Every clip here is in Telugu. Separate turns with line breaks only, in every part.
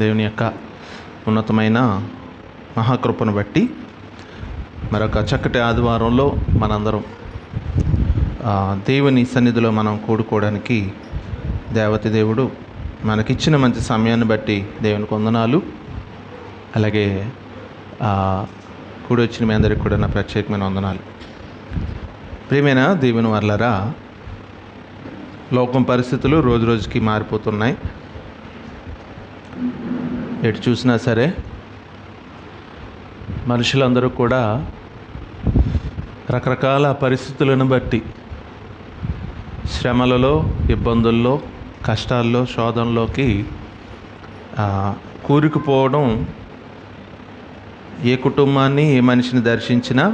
దేవుని యొక్క ఉన్నతమైన మహాకృపను బట్టి మరొక చక్కటి ఆదివారంలో మనందరం దేవుని సన్నిధిలో మనం కూడుకోవడానికి దేవతి దేవుడు మనకిచ్చిన మంచి సమయాన్ని బట్టి దేవునికి వందనాలు. అలాగే కూడి వచ్చిన మీ అందరికీ కూడా నా ప్రత్యేకమైన వందనాలు. ప్రియమైన దేవుని వర్లరా, లోకం పరిస్థితులు రోజు రోజుకి మారిపోతున్నాయి. ఎటు చూసినా సరే మనుషులందరూ కూడా రకరకాల పరిస్థితులను బట్టి శ్రమలలో, ఇబ్బందుల్లో, కష్టాల్లో, శోధనలోకి కూరుకుపోవడం ఏ కుటుంబాన్ని, ఏ మనిషిని దర్శించినా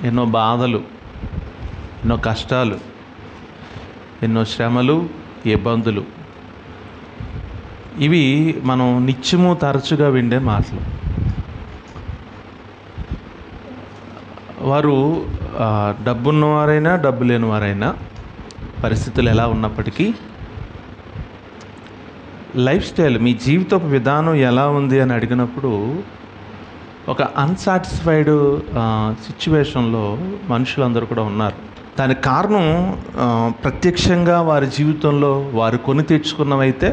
ఎన్నో బాధలు, ఎన్నో కష్టాలు, ఎన్నో శ్రమలు, ఇబ్బందులు, ఇవి మనం నిత్యము తరచుగా విండే మాటలు. వారు డబ్బున్నవారైనా డబ్బు లేనివారైనా పరిస్థితులు ఎలా ఉన్నప్పటికీ లైఫ్ స్టైల్, మీ జీవితపు విధానం ఎలా ఉంది అని అడిగినప్పుడు ఒక అన్సాటిస్ఫైడ్ సిచ్యువేషన్లో మనుషులందరూ కూడా ఉన్నారు. దానికి కారణం ప్రత్యక్షంగా వారి జీవితంలో వారు కొని తెచ్చుకున్నవైతే,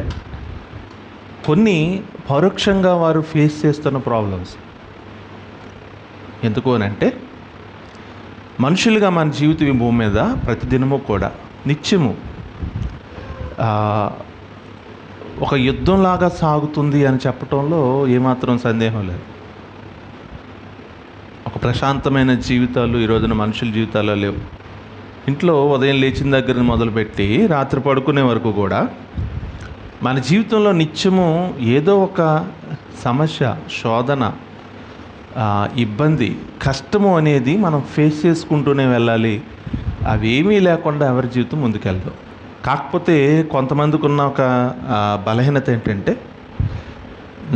కొన్ని పరోక్షంగా వారు ఫేస్ చేస్తున్న ప్రాబ్లమ్స్. ఎందుకు అని అంటే, మనుషులుగా మన జీవితం ఈ భూమి మీద ప్రతిదినము కూడా నిత్యము ఒక యుద్ధంలాగా సాగుతుంది అని చెప్పటంలో ఏమాత్రం సందేహం లేదు. ఒక ప్రశాంతమైన జీవితాలు ఈ రోజున మనుషుల జీవితాల్లో లేవు. ఇంట్లో ఉదయం లేచిన దగ్గర మొదలుపెట్టి రాత్రి పడుకునే వరకు కూడా మన జీవితంలో నిత్యము ఏదో ఒక సమస్య, శోధన, ఇబ్బంది, కష్టము అనేది మనం ఫేస్ చేసుకుంటూనే వెళ్ళాలి. అవేమీ లేకుండా ఎవరి జీవితం ముందుకెళ్దాం. కాకపోతే కొంతమందికి ఉన్న ఒక బలహీనత ఏంటంటే,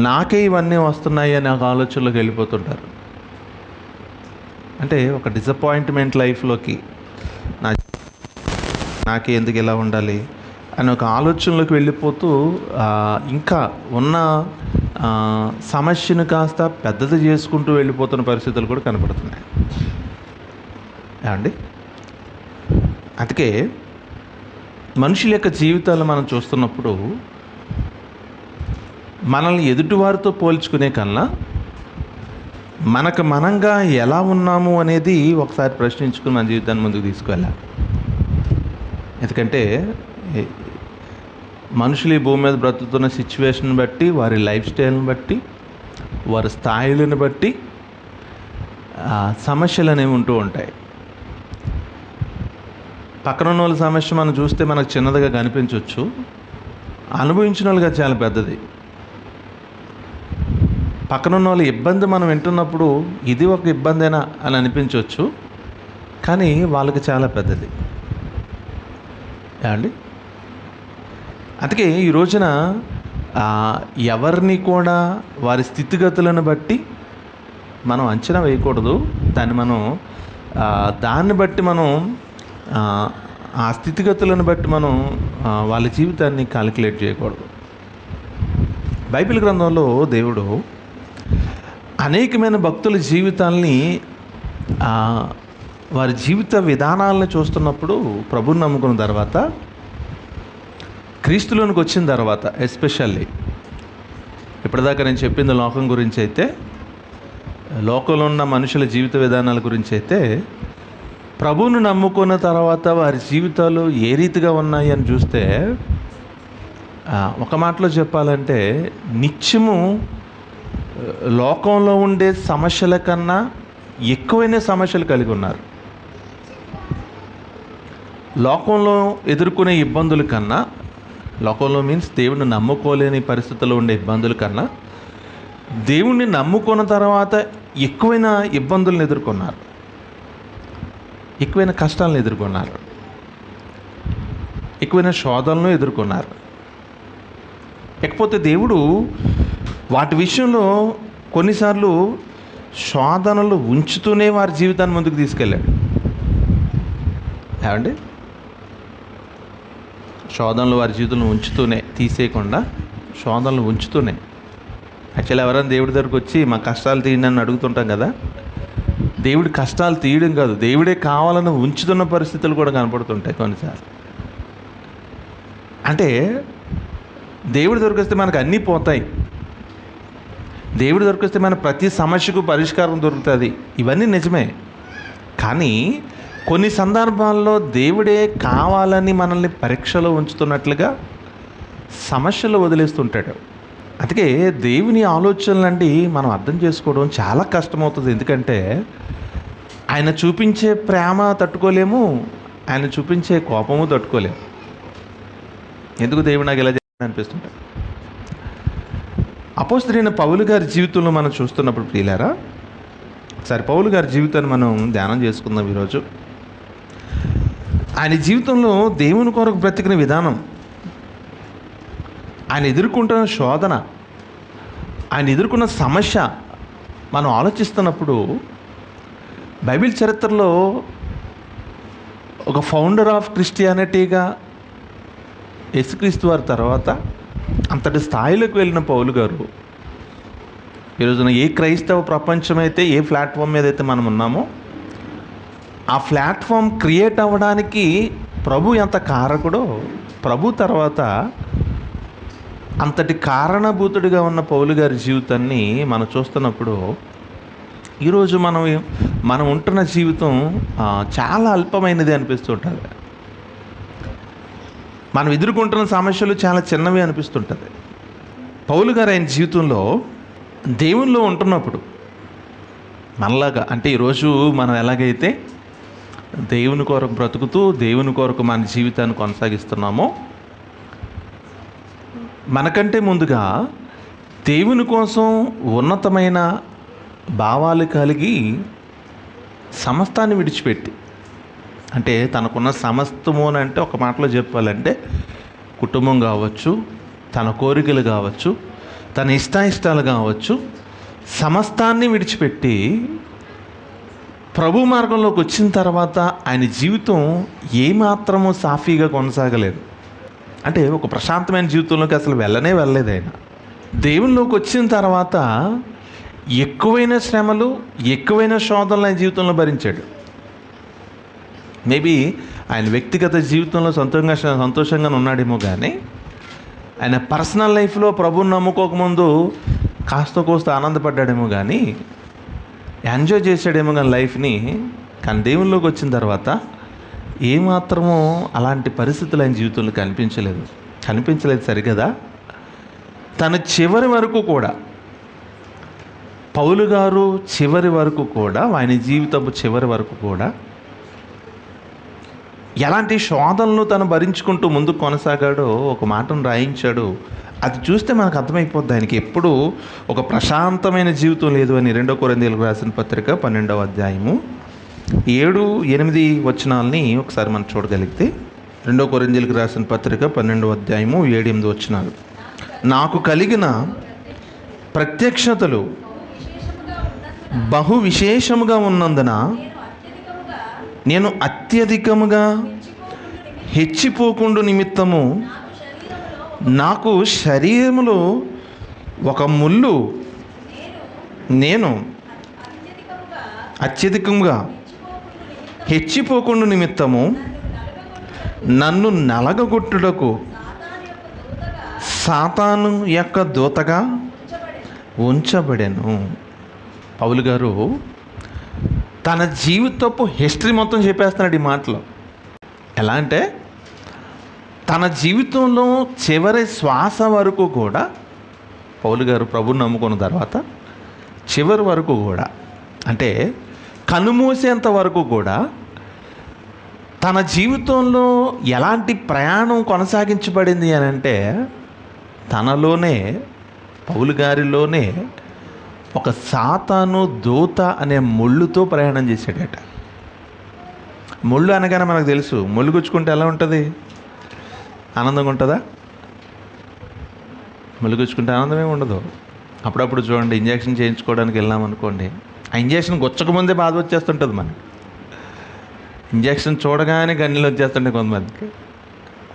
నాకే ఇవన్నీ వస్తున్నాయి అనే ఒక ఆలోచనలోకి వెళ్ళిపోతుంటారు. అంటే ఒక డిసప్పాయింట్మెంట్ లైఫ్లోకి, నాకే ఎందుకు ఇలా ఉండాలి అని ఒక ఆలోచనలోకి వెళ్ళిపోతూ ఇంకా ఉన్న సమస్యను కాస్త పెద్దది చేసుకుంటూ వెళ్ళిపోతున్న పరిస్థితులు కూడా కనపడుతున్నాయి అండి. అందుకే మనుషుల యొక్క జీవితాలు మనం చూస్తున్నప్పుడు మనల్ని ఎదుటివారితో పోల్చుకునే కన్నా మనకు మనంగా ఎలా ఉన్నాము అనేది ఒకసారి ప్రశ్నించుకుని మన జీవితాన్ని ముందుకు తీసుకువెళ్ళాలి. ఎందుకంటే మనుషులు ఈ భూమి మీద బ్రతుకుతున్న సిచ్యువేషన్ బట్టి, వారి లైఫ్ స్టైల్ని బట్టి, వారి స్థాయిలను బట్టి సమస్యలు అనేవి ఉంటూ ఉంటాయి. పక్కన ఉన్న వాళ్ళ సమస్య మనం చూస్తే మనకు చిన్నదిగా కనిపించవచ్చు, అనుభవించిన వాళ్ళకి చాలా పెద్దది. పక్కన ఉన్న వాళ్ళ ఇబ్బంది మనం వింటున్నప్పుడు ఇది ఒక ఇబ్బందేనా అని అనిపించవచ్చు, కానీ వాళ్ళకి చాలా పెద్దది అండి. అందుకే ఈ రోజున ఎవరిని కూడా వారి స్థితిగతులను బట్టి మనం అంచనా వేయకూడదు. దాన్ని బట్టి మనం ఆ స్థితిగతులను బట్టి మనం వాళ్ళ జీవితాన్ని కాలిక్యులేట్ చేయకూడదు. బైబిల్ గ్రంథంలో దేవుడు అనేకమైన భక్తుల జీవితాల్ని, వారి జీవిత విధానాలను చూస్తున్నప్పుడు, ప్రభువుని నమ్ముకున్న తర్వాత, క్రీస్తులోనికి వచ్చిన తర్వాత, ఎస్పెషల్లీ ఇప్పటిదాకా నేను చెప్పింది లోకం గురించి అయితే, లోకంలో ఉన్న మనుషుల జీవిత విధానాల గురించి అయితే, ప్రభువును నమ్ముకున్న తర్వాత వారి జీవితాలు ఏ రీతిగా ఉన్నాయి అని చూస్తే, ఒక మాటలో చెప్పాలంటే నిత్యము లోకంలో ఉండే సమస్యల కన్నా ఎక్కువైన సమస్యలు కలిగి ఉన్నారు. లోకంలో ఎదుర్కొనే ఇబ్బందుల కన్నా, లోకంలో మీన్స్ దేవుణ్ణి నమ్ముకోలేని పరిస్థితుల్లో ఉండే ఇబ్బందుల కన్నా, దేవుణ్ణి నమ్ముకున్న తర్వాత ఎక్కువైన ఇబ్బందులను ఎదుర్కొన్నారు, ఎక్కువైన కష్టాలను ఎదుర్కొన్నారు, ఎక్కువైన శోధనలను ఎదుర్కొన్నారు. లేకపోతే దేవుడు వాటి విషయంలో కొన్నిసార్లు శోధనలు ఉంచుతూనే వారి జీవితాన్ని ముందుకు తీసుకెళ్ళాడు. ఏమండి, శోధనలు వారి జీవితంలో ఉంచుతూనే, తీసేయకుండా శోధనలు ఉంచుతూనే యాక్చువల్లీ ఎవరైనా దేవుడి దగ్గరకు వచ్చి మా కష్టాలు తీయండి అని అడుగుతుంటాం కదా. దేవుడి కష్టాలు తీయడం కాదు, దేవుడే కావాలని ఉంచుతున్న పరిస్థితులు కూడా కనపడుతుంటాయి కొన్నిసార్లు. అంటే దేవుడు దొరికిస్తే మనకు అన్నీ పోతాయి, దేవుడు దొరికిస్తే మన ప్రతి సమస్యకు పరిష్కారం దొరుకుతుంది, ఇవన్నీ నిజమే. కానీ కొన్ని సందర్భాల్లో దేవుడే కావాలని మనల్ని పరీక్షలో ఉంచుతున్నట్లుగా సమస్యలు వదిలేస్తుంటాడు. అందుకే దేవుని ఆలోచనలండి మనం అర్థం చేసుకోవడం చాలా కష్టమవుతుంది. ఎందుకంటే ఆయన చూపించే ప్రేమ తట్టుకోలేము, ఆయన చూపించే కోపము తట్టుకోలేము. ఎందుకు దేవుడు నాకు ఇలా చేయాలని అనిపిస్తుంటాడు. అపోస్తలుడైన పౌలు గారి జీవితంలో మనం చూస్తున్నప్పుడు ప్రియులారా, సరే పౌలు గారి జీవితాన్ని మనం ధ్యానం చేసుకుందాం ఈరోజు. ఆయన జీవితంలో దేవుని కొరకు బ్రతికిన విధానం, ఆయన ఎదుర్కొంటున్న శోధన, ఆయన ఎదుర్కొన్న సమస్య మనం ఆలోచిస్తున్నప్పుడు బైబిల్ చరిత్రలో ఒక ఫౌండర్ ఆఫ్ క్రిస్టియానిటీగా యేసుక్రీస్తు వారి తర్వాత అంతటి స్థాయిలోకి వెళ్ళిన పౌలు గారు ఈరోజున ఏ క్రైస్తవ ప్రపంచం అయితే, ఏ ప్లాట్ఫామ్ మీద అయితే మనం ఉన్నామో ఆ ప్లాట్ఫామ్ క్రియేట్ అవ్వడానికి ప్రభు ఎంత కారకుడో, ప్రభు తర్వాత అంతటి కారణభూతుడిగా ఉన్న పౌలు గారి జీవితాన్ని మనం చూస్తున్నప్పుడు ఈరోజు మనం ఉంటున్న జీవితం చాలా అల్పమైనది అనిపిస్తుంటుంది. మనం ఎదుర్కొంటున్న సమస్యలు చాలా చిన్నవి అనిపిస్తుంటుంది. పౌలు గారు ఆయన జీవితంలో దేవునిలో ఉంటున్నప్పుడు మనలాగా, అంటే ఈరోజు మనం ఎలాగైతే దేవుని కొరకు బ్రతుకుతూ దేవుని కొరకు మన జీవితాన్ని కొనసాగిస్తున్నామో, మనకంటే ముందుగా దేవుని కోసం ఉన్నతమైన భావాలు కలిగి సమస్తాన్ని విడిచిపెట్టి, అంటే తనకున్న సమస్తము అని అంటే ఒక మాటలో చెప్పాలంటే కుటుంబం కావచ్చు, తన కోరికలు కావచ్చు, తన ఇష్టాయిష్టాలు కావచ్చు, సమస్తాన్ని విడిచిపెట్టి ప్రభు మార్గంలోకి వచ్చిన తర్వాత ఆయన జీవితం ఏమాత్రము సాఫీగా కొనసాగలేదు. అంటే ఒక ప్రశాంతమైన జీవితంలోకి అసలు వెళ్ళలేదు ఆయన. దేవునిలోకి వచ్చిన తర్వాత ఎక్కువైన శ్రమలు, ఎక్కువైన శోధనలు ఆయన జీవితంలో భరించాడు. మేబీ ఆయన వ్యక్తిగత జీవితంలో సంతోషంగా ఉన్నాడేమో, కానీ ఆయన పర్సనల్ లైఫ్లో ప్రభువుని నమ్ముకోకముందు కాస్త కోస్త ఆనందపడ్డాడేమో, కానీ ఎంజాయ్ చేశాడేమో కానీ లైఫ్ని. కానీ దేవునిలోకి వచ్చిన తర్వాత ఏమాత్రమో అలాంటి పరిస్థితులు ఆయన జీవితంలో కనిపించలేదు సరిగదా. తన చివరి వరకు కూడా, పౌలు గారు చివరి వరకు కూడా, ఆయన జీవితపు చివరి వరకు కూడా ఎలాంటి శోధనలు తను భరించుకుంటూ ముందుకు కొనసాగాడో ఒక మాటను రాయించాడు. అది చూస్తే మనకు అర్థమైపోద్ది ఆయనకి ఎప్పుడు ఒక ప్రశాంతమైన జీవితం లేదు అని. 2 కొరింథీయులకు రాసిన పత్రిక 12వ అధ్యాయము 7-8 వచనాలని ఒకసారి మనం చూడగలిగితే, 2 కొరింథీయులకు రాసిన పత్రిక 12వ అధ్యాయము 7-8 వచనాలు. నాకు కలిగిన ప్రత్యక్షతలు బహు విశేషముగా ఉన్నందున నేను అత్యధికముగా హెచ్చిపోకుండా నిమిత్తము నాకు శరీరములో ఒక ముళ్ళు, నేను అత్యధికంగా హెచ్చిపోకుండా నిమిత్తము నన్ను నలగగొట్టుటకు సాతాను యొక్క దూతగా ఉంచబడెను. పౌలు గారు తన జీవితపు హిస్టరీ మొత్తం చెప్పేస్తున్నాడు ఈ మాటలో. ఎలా అంటే తన జీవితంలో చివరి శ్వాస వరకు కూడా, పౌలు గారు ప్రభువుని నమ్ముకున్న తర్వాత చివరి వరకు కూడా, అంటే కనుమూసేంత వరకు కూడా తన జీవితంలో ఎలాంటి ప్రయాణం కొనసాగించబడింది అని అంటే, తనలోనే, పౌలు గారిలోనే ఒక సాతాను దూత అనే ముళ్ళుతో ప్రయాణం చేశాడట. ముళ్ళు అనగానే మనకు తెలుసు, ముళ్ళు గుచ్చుకుంటే ఎలా ఉంటుంది? ఆనందంగా ఉంటుందా? ముళ్ళు గుచ్చుకుంటే ఆనందమే ఉండదు. అప్పుడప్పుడు చూడండి, ఇంజక్షన్ చేయించుకోవడానికి వెళ్ళామనుకోండి, ఆ ఇంజక్షన్ గుచ్చకముందే బాధ వచ్చేస్తుంటుంది మనకి. ఇంజక్షన్ చూడగానే గన్నీళ్ళు వచ్చేస్తుంటాయి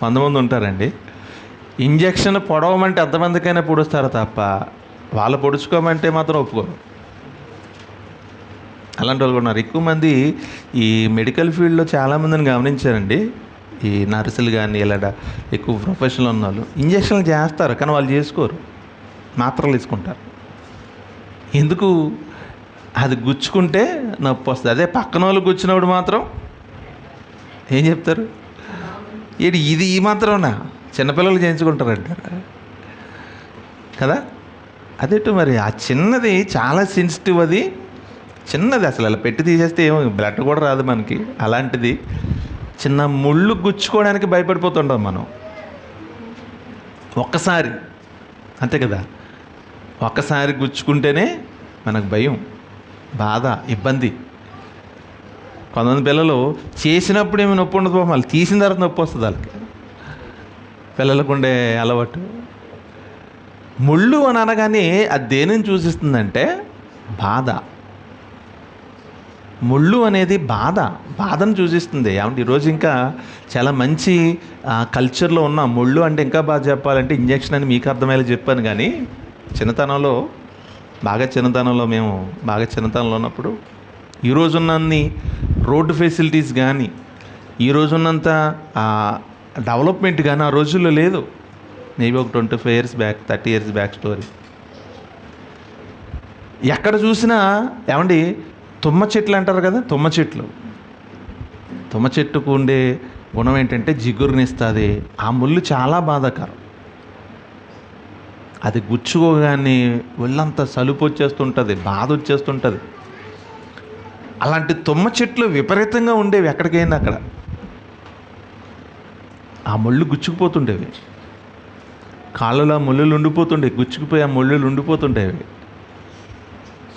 కొంతమంది ఉంటారండి. ఇంజక్షన్ పొడవమంటే ఎంతమందికైనా పొడుస్తారు తప్ప వాళ్ళు పొడుచుకోమంటే మాత్రం ఒప్పుకోరు. అలాంటి వాళ్ళు కూడా ఉన్నారు. ఎక్కువ మంది ఈ మెడికల్ ఫీల్డ్లో చాలామందిని గమనించారండి. ఈ నర్సులు కానీ ఇలా ఎక్కువ ప్రొఫెషనల్ ఉన్న వాళ్ళు ఇంజక్షన్లు చేస్తారు, కానీ వాళ్ళు చేసుకోరు, మాత్రలు తీసుకుంటారు. ఎందుకు? అది గుచ్చుకుంటే నొప్పి వస్తుంది. అదే పక్కన వాళ్ళు గుచ్చినప్పుడు మాత్రం ఏం చెప్తారు? ఇది ఈ మాత్రమేనా, చిన్నపిల్లలు చేయించుకుంటారంటారు కదా. అదేంటో మరి ఆ చిన్నది చాలా సెన్సిటివ్, అది చిన్నది అసలు అలా పెట్టి తీసేస్తే ఏమో బ్లడ్ కూడా రాదు మనకి. అలాంటిది చిన్న ముళ్ళు గుచ్చుకోవడానికి భయపడిపోతుంటాం మనం. ఒక్కసారి అంతే కదా, ఒక్కసారి గుచ్చుకుంటేనే మనకు భయం, బాధ, ఇబ్బంది. కొంతమంది పిల్లలు చేసినప్పుడు ఏమి నొప్పి ఉండదు, మళ్ళీ తీసిన తర్వాత నొప్పి వస్తుంది వాళ్ళకి. పిల్లలకు ఉండే అలవాటు. ముళ్ళు అని అనగానే అది దేనిని సూచిస్తుందంటే బాధ. ముళ్ళు అనేది బాధను సూచిస్తుంది. ఏమంటే ఈరోజు ఇంకా చాలా మంచి కల్చర్లో ఉన్న ముళ్ళు అంటే ఇంకా బాగా చెప్పాలంటే ఇంజక్షన్ అని మీకు అర్థమయ్యేలా చెప్పాను. కానీ చిన్నతనంలో మేము బాగా చిన్నతనంలో ఉన్నప్పుడు ఈరోజున్నన్ని రోడ్డు ఫెసిలిటీస్ కానీ ఈరోజున్నంత డెవలప్మెంట్ కానీ ఆ రోజుల్లో లేదు. మేబీ ఒక 25 years back, 30 years back story. ఎక్కడ చూసినా ఏమండి తుమ్మ చెట్లు అంటారు కదా, తుమ్మ చెట్టుకు ఉండే గుణం ఏంటంటే జిగురునిస్తుంది. ఆ ముళ్ళు చాలా బాధాకరం. అది గుచ్చుకోగానే ఒళ్ళంతా సలుపు వచ్చేస్తుంటుంది, బాధ వచ్చేస్తుంటుంది. అలాంటి తుమ్మ చెట్లు విపరీతంగా ఉండేవి ఎక్కడికైనా అక్కడ. ఆ ముళ్ళు గుచ్చుకుపోతుండేవి, కాళ్ళలో ముళ్ళులు ఉండిపోతుండేవి, గుచ్చుకుపోయి ఆ ముళ్ళులు ఉండిపోతుండేవి.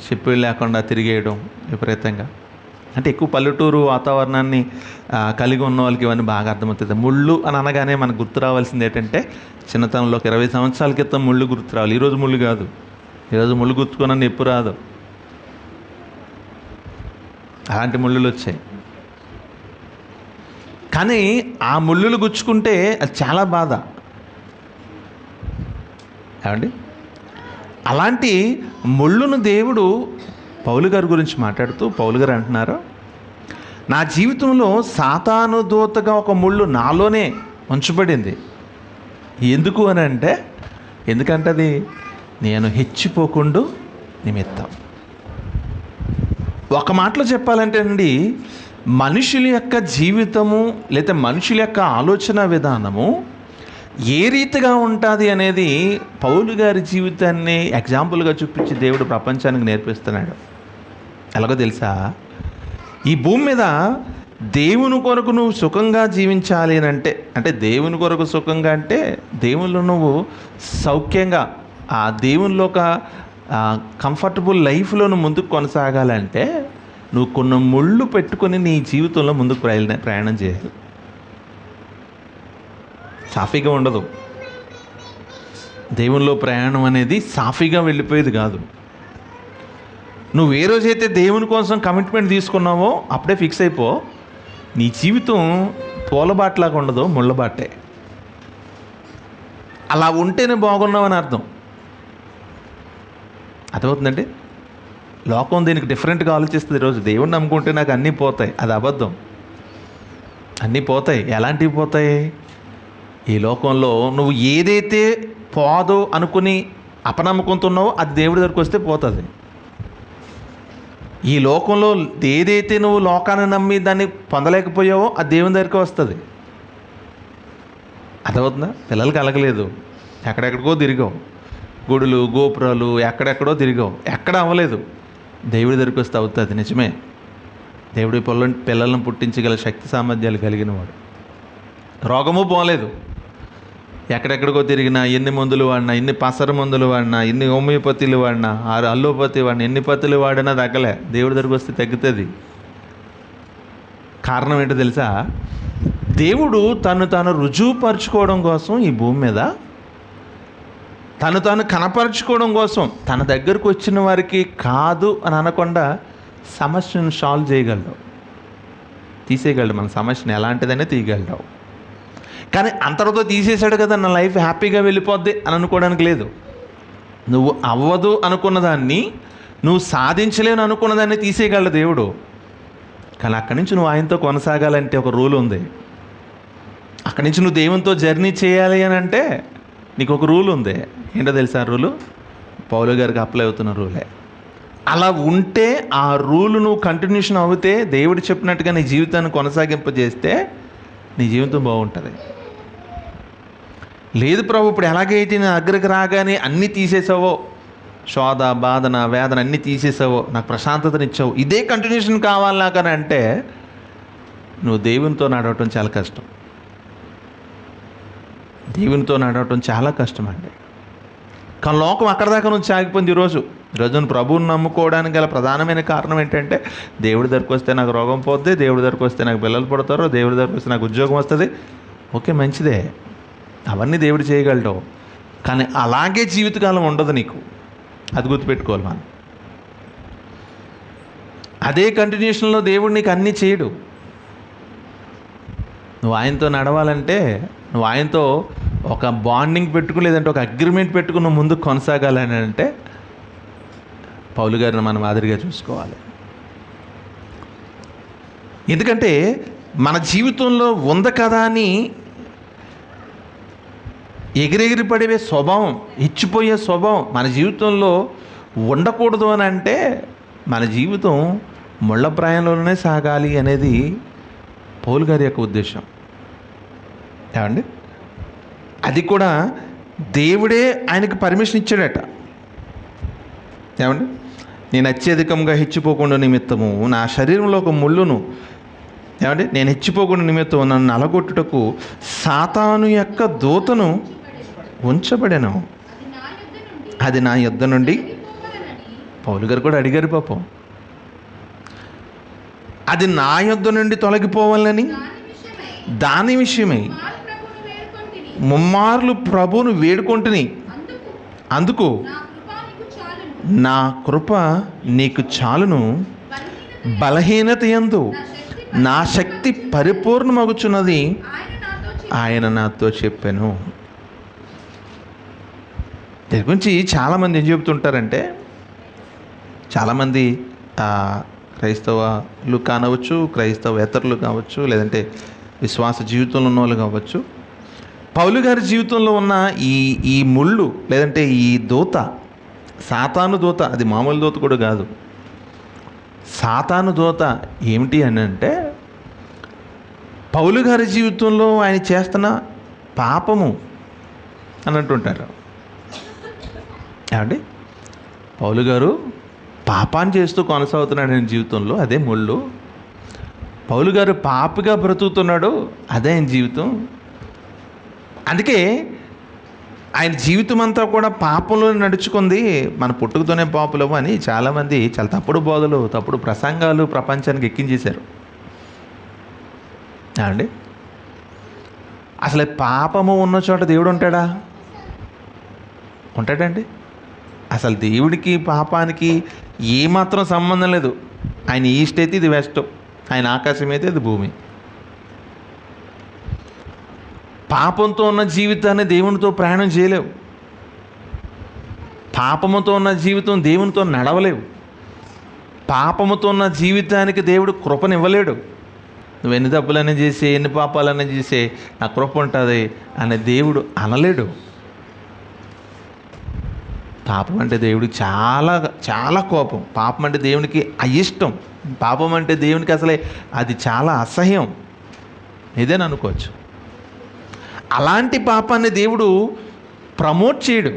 చెప్పు లేకుండా తిరిగేయడం విపరీతంగా. అంటే ఎక్కువ పల్లెటూరు వాతావరణాన్ని కలిగి ఉన్న వాళ్ళకి ఇవన్నీ బాగా అర్థమవుతుంది. ముళ్ళు అని అనగానే మనకు గుర్తు రావాల్సింది ఏంటంటే చిన్నతనంలో 20 సంవత్సరాల క్రితం ముళ్ళు గుర్తు రావాలి. ఈరోజు ముళ్ళు కాదు. ఈరోజు ముళ్ళు గుర్తుకోనని ఎప్పుడు రాదు. అలాంటి ముళ్ళులు వచ్చాయి. కానీ ఆ ముళ్ళులు గుచ్చుకుంటే అది చాలా బాధ. ఏమండి అలాంటి ముళ్ళును దేవుడు పౌలు గారి గురించి మాట్లాడుతూ పౌలు గారు అంటున్నారు, నా జీవితంలో సాతాను దూతగా ఒక ముళ్ళు నాలోనే ఉంచబడింది. ఎందుకు అని అంటే, ఎందుకంటే అది నేను హెచ్చిపోకుండా నిమిత్తం. ఒక మాటలో చెప్పాలంటే అండి, మనుషుల యొక్క జీవితము లేదా మనుషుల యొక్క ఆలోచన విధానము ఏ రీతిగా ఉంటుంది అనేది పౌలు గారి జీవితాన్ని ఎగ్జాంపుల్గా చూపించి దేవుడు ప్రపంచానికి నేర్పిస్తున్నాడు. ఎలాగో తెలుసా, ఈ భూమి మీద దేవుని కొరకు నువ్వు సుఖంగా జీవించాలి అని అంటే దేవుని కొరకు సుఖంగా అంటే దేవునిలో నువ్వు సౌఖ్యంగా ఆ దేవునిలో ఒక కంఫర్టబుల్ లైఫ్లో నువ్వు ముందుకు కొనసాగాలంటే నువ్వు కొన్ని ముళ్ళు పెట్టుకొని నీ జీవితంలో ముందుకు ప్రయాణం చేయాలి. సాఫీగా ఉండదు. దేవునిలో ప్రయాణం అనేది సాఫీగా వెళ్ళిపోయేది కాదు. నువ్వు ఏ రోజైతే దేవుని కోసం కమిట్మెంట్ తీసుకున్నావో అప్పుడే ఫిక్స్ అయిపో. నీ జీవితం పూలబాటలాగా ఉండదు, ముళ్ళబాటే. అలా ఉంటేనే బాగున్నావని అర్థం. అర్థమవుతుందండి? లోకం దీనికి డిఫరెంట్గా ఆలోచిస్తుంది. ఈరోజు దేవుణ్ణి నమ్ముకుంటే నాకు అన్నీ పోతాయి, అది అబద్ధం. అన్నీ పోతాయి. ఎలాంటివి పోతాయి? ఈ లోకంలో నువ్వు ఏదైతే పోదు అనుకుని అపనమ్మకంతో ఉన్నావో అది దేవుడి దగ్గరికి వస్తే పోతుంది. ఈ లోకంలో ఏదైతే నువ్వు లోకాన్ని నమ్మి దాన్ని పొందలేకపోయావో అది దేవుని దగ్గరికి వస్తుంది. అర్థమవుతుందా? పిల్లలకి అలగలేదు, ఎక్కడెక్కడికో తిరిగావు, గుడులు గోపురాలు ఎక్కడెక్కడో తిరిగావు, ఎక్కడ అవ్వలేదు. దేవుడి దగ్గరికి వస్తే అవుతుంది. నిజమే, దేవుడి పిల్లలను పుట్టించగల శక్తి సామర్థ్యాలు కలిగిన వాడు. రోగము పోలేదు. ఎక్కడెక్కడికో తిరిగినా, ఎన్ని మందులు వాడినా, ఎన్ని పసర మందులు వాడినా, ఎన్ని హోమియోపతిలు వాడినా, అల్లోపతి వాడినా, ఎన్ని పత్తులు వాడినా తగ్గలే. దేవుడి దగ్గరికి వస్తే తగ్గుతుంది. కారణం ఏంటో తెలుసా? దేవుడు తాను రుజువుపరచుకోవడం కోసం ఈ భూమి మీద తాను కనపరచుకోవడం కోసం తన దగ్గరకు వచ్చిన వారికి కాదు అని అనకుండా సమస్యను సాల్వ్ చేయగలడు, తీసేయగలడు. మన సమస్యను ఎలాంటిదైనా తీయగలడు. కానీ అంతటితో తీసేశాడు కదా, నా లైఫ్ హ్యాపీగా వెళ్ళిపోద్ది అని అనుకోవడానికి లేదు. నువ్వు అవ్వదు అనుకున్న దాన్ని, నువ్వు సాధించలేను అనుకున్న దాన్ని తీసేయగలడు దేవుడు. కానీ అక్కడి నుంచి నువ్వు ఆయనతో కొనసాగాలంటే ఒక రూల్ ఉంది. అక్కడి నుంచి నువ్వు దేవునితో జర్నీ చేయాలి అని అంటే నీకు ఒక రూల్ ఉంది. ఏంటో తెలుసా రూలు? పౌలు గారికి అప్లై అవుతున్న రూలే. అలా ఉంటే ఆ రూలు నువ్వు కంటిన్యూషన్ అవుతే, దేవుడు చెప్పినట్టుగా నీ జీవితాన్ని కొనసాగింపజేస్తే నీ జీవితం బాగుంటుంది. లేదు ప్రభు ఇప్పుడు ఎలాగైతే నా దగ్గరికి రాగానే అన్నీ తీసేసావో, శోధ బాధన వేదన అన్నీ తీసేసావో, నాకు ప్రశాంతతనిచ్చావు, ఇదే కంటిన్యూషన్ కావాలి నాకని అంటే నువ్వు దేవునితో నడవటం చాలా కష్టం. దేవునితో నడవటం చాలా కష్టం అండి. కానీ లోకం అక్కడ దాకా నుంచి ఆగిపోయింది. ఈరోజు ప్రభువుని నమ్ముకోవడానికి గల ప్రధానమైన కారణం ఏంటంటే, దేవుడి దగ్గరికి వస్తే నాకు రోగం పోద్ది, దేవుడి దగ్గరికి వస్తే నాకు పిల్లలు పుడతారు, దేవుడి దగ్గరికి వస్తే నాకు ఉద్యోగం వస్తుంది. ఓకే, మంచిదే, అవన్నీ దేవుడు చేయగలడు. కానీ అలాగే జీవితకాలం ఉండదు నీకు. అది గుర్తుపెట్టుకోవాలి మనం. అదే కంటిన్యూషన్లో దేవుడు నీకు అన్నీ చేయడు. నువ్వు ఆయనతో నడవాలంటే, నువ్వు ఆయనతో ఒక బాండింగ్ పెట్టుకుని, లేదంటే ఒక అగ్రిమెంట్ పెట్టుకుని నువ్వు ముందుకు కొనసాగాలని అంటే పౌలు గారిని మనం మాదిరిగా చూసుకోవాలి. ఎందుకంటే మన జీవితంలో ఉంది కదా అని ఎగిరెగిరి పడే స్వభావం, ఇచ్చిపోయే స్వభావం మన జీవితంలో ఉండకూడదు అని అంటే మన జీవితం ముళ్ళ ప్రాయంలోనే సాగాలి అనేది పౌలు గారి యొక్క ఉద్దేశం. ఏమండి, అది కూడా దేవుడే ఆయనకి పర్మిషన్ ఇచ్చాడట. ఏమండి, నేను అత్యధికంగా హెచ్చిపోకుండా నిమిత్తము నా శరీరంలో ఒక ముళ్ళును, ఏమండి, నేను హెచ్చిపోకుండా నిమిత్తము నన్ను నలగొట్టుటకు సాతాను యొక్క దూతను ఉంచబడెను, అది నా యొద్ద నుండి. పౌలు గారు కూడా అడిగారు పాపం, అది నా యొద్ద నుండి తొలగిపోవాలని దాని విషయమై ముమ్మార్లు ప్రభువును వేడుకొంటిని, అందుకు నా కృప నీకు చాలును, బలహీనత యందు నా శక్తి పరిపూర్ణమగుచున్నది ఆయన నాతో చెప్పాను. దీని గురించి చాలామంది ఏం చెబుతుంటారంటే, చాలామంది క్రైస్తవులు కానవచ్చు, క్రైస్తవేతరులు కావచ్చు, లేదంటే విశ్వాస జీవితంలో ఉన్న వాళ్ళు కావచ్చు, పౌలు గారి జీవితంలో ఉన్న ఈ ముళ్ళు, లేదంటే ఈ దూత, సాతాను దూత, అది మామూలు దూత కూడా కాదు. సాతాను దూత ఏమిటి అని అంటే, పౌలు గారి జీవితంలో ఆయన చేస్తున్న పాపము అని అంటుంటారు. ఏమండి, పౌలు గారు పాపాన్ని చేస్తూ కొనసాగుతున్నాడు ఆయన జీవితంలో, అదే ముళ్ళు. పౌలు గారు పాపిగా బ్రతుకుతున్నాడు, అదే ఆయన జీవితం. అందుకే ఆయన జీవితం అంతా కూడా పాపంలో నడుచుకుంది. మన పుట్టుకతోనే పాపులము అని చాలామంది చాలా తప్పుడు బోధలు, తప్పుడు ప్రసంగాలు ప్రపంచానికి ఎక్కించేశారు. అండి, అసలు పాపము ఉన్న చోట దేవుడు ఉంటాడా? ఉంటాడండి? అసలు దేవుడికి పాపానికి ఏమాత్రం సంబంధం లేదు. ఆయన ఈస్ట్ అయితే ఇది వెస్ట్, ఆయన ఆకాశం అయితే ఇది భూమి. పాపంతో ఉన్న జీవితాన్ని దేవునితో ప్రయాణం చేయలేవు. పాపముతో ఉన్న జీవితం దేవునితో నడవలేవు. పాపముతో ఉన్న జీవితానికి దేవుడు కృపనివ్వలేడు. నువ్వు ఎన్ని తప్పులన్నీ చేసి, ఎన్ని పాపాలన్నీ చేసే నా కృప ఉంటుంది అనే దేవుడు అనలేడు. పాపం అంటే దేవుడికి చాలా చాలా కోపం. పాపం అంటే దేవునికి అయిష్టం. పాపం అంటే దేవునికి అసలే అది చాలా అసహ్యం, ఇదేని అనుకోవచ్చు. అలాంటి పాపాన్ని దేవుడు ప్రమోట్ చేయడు.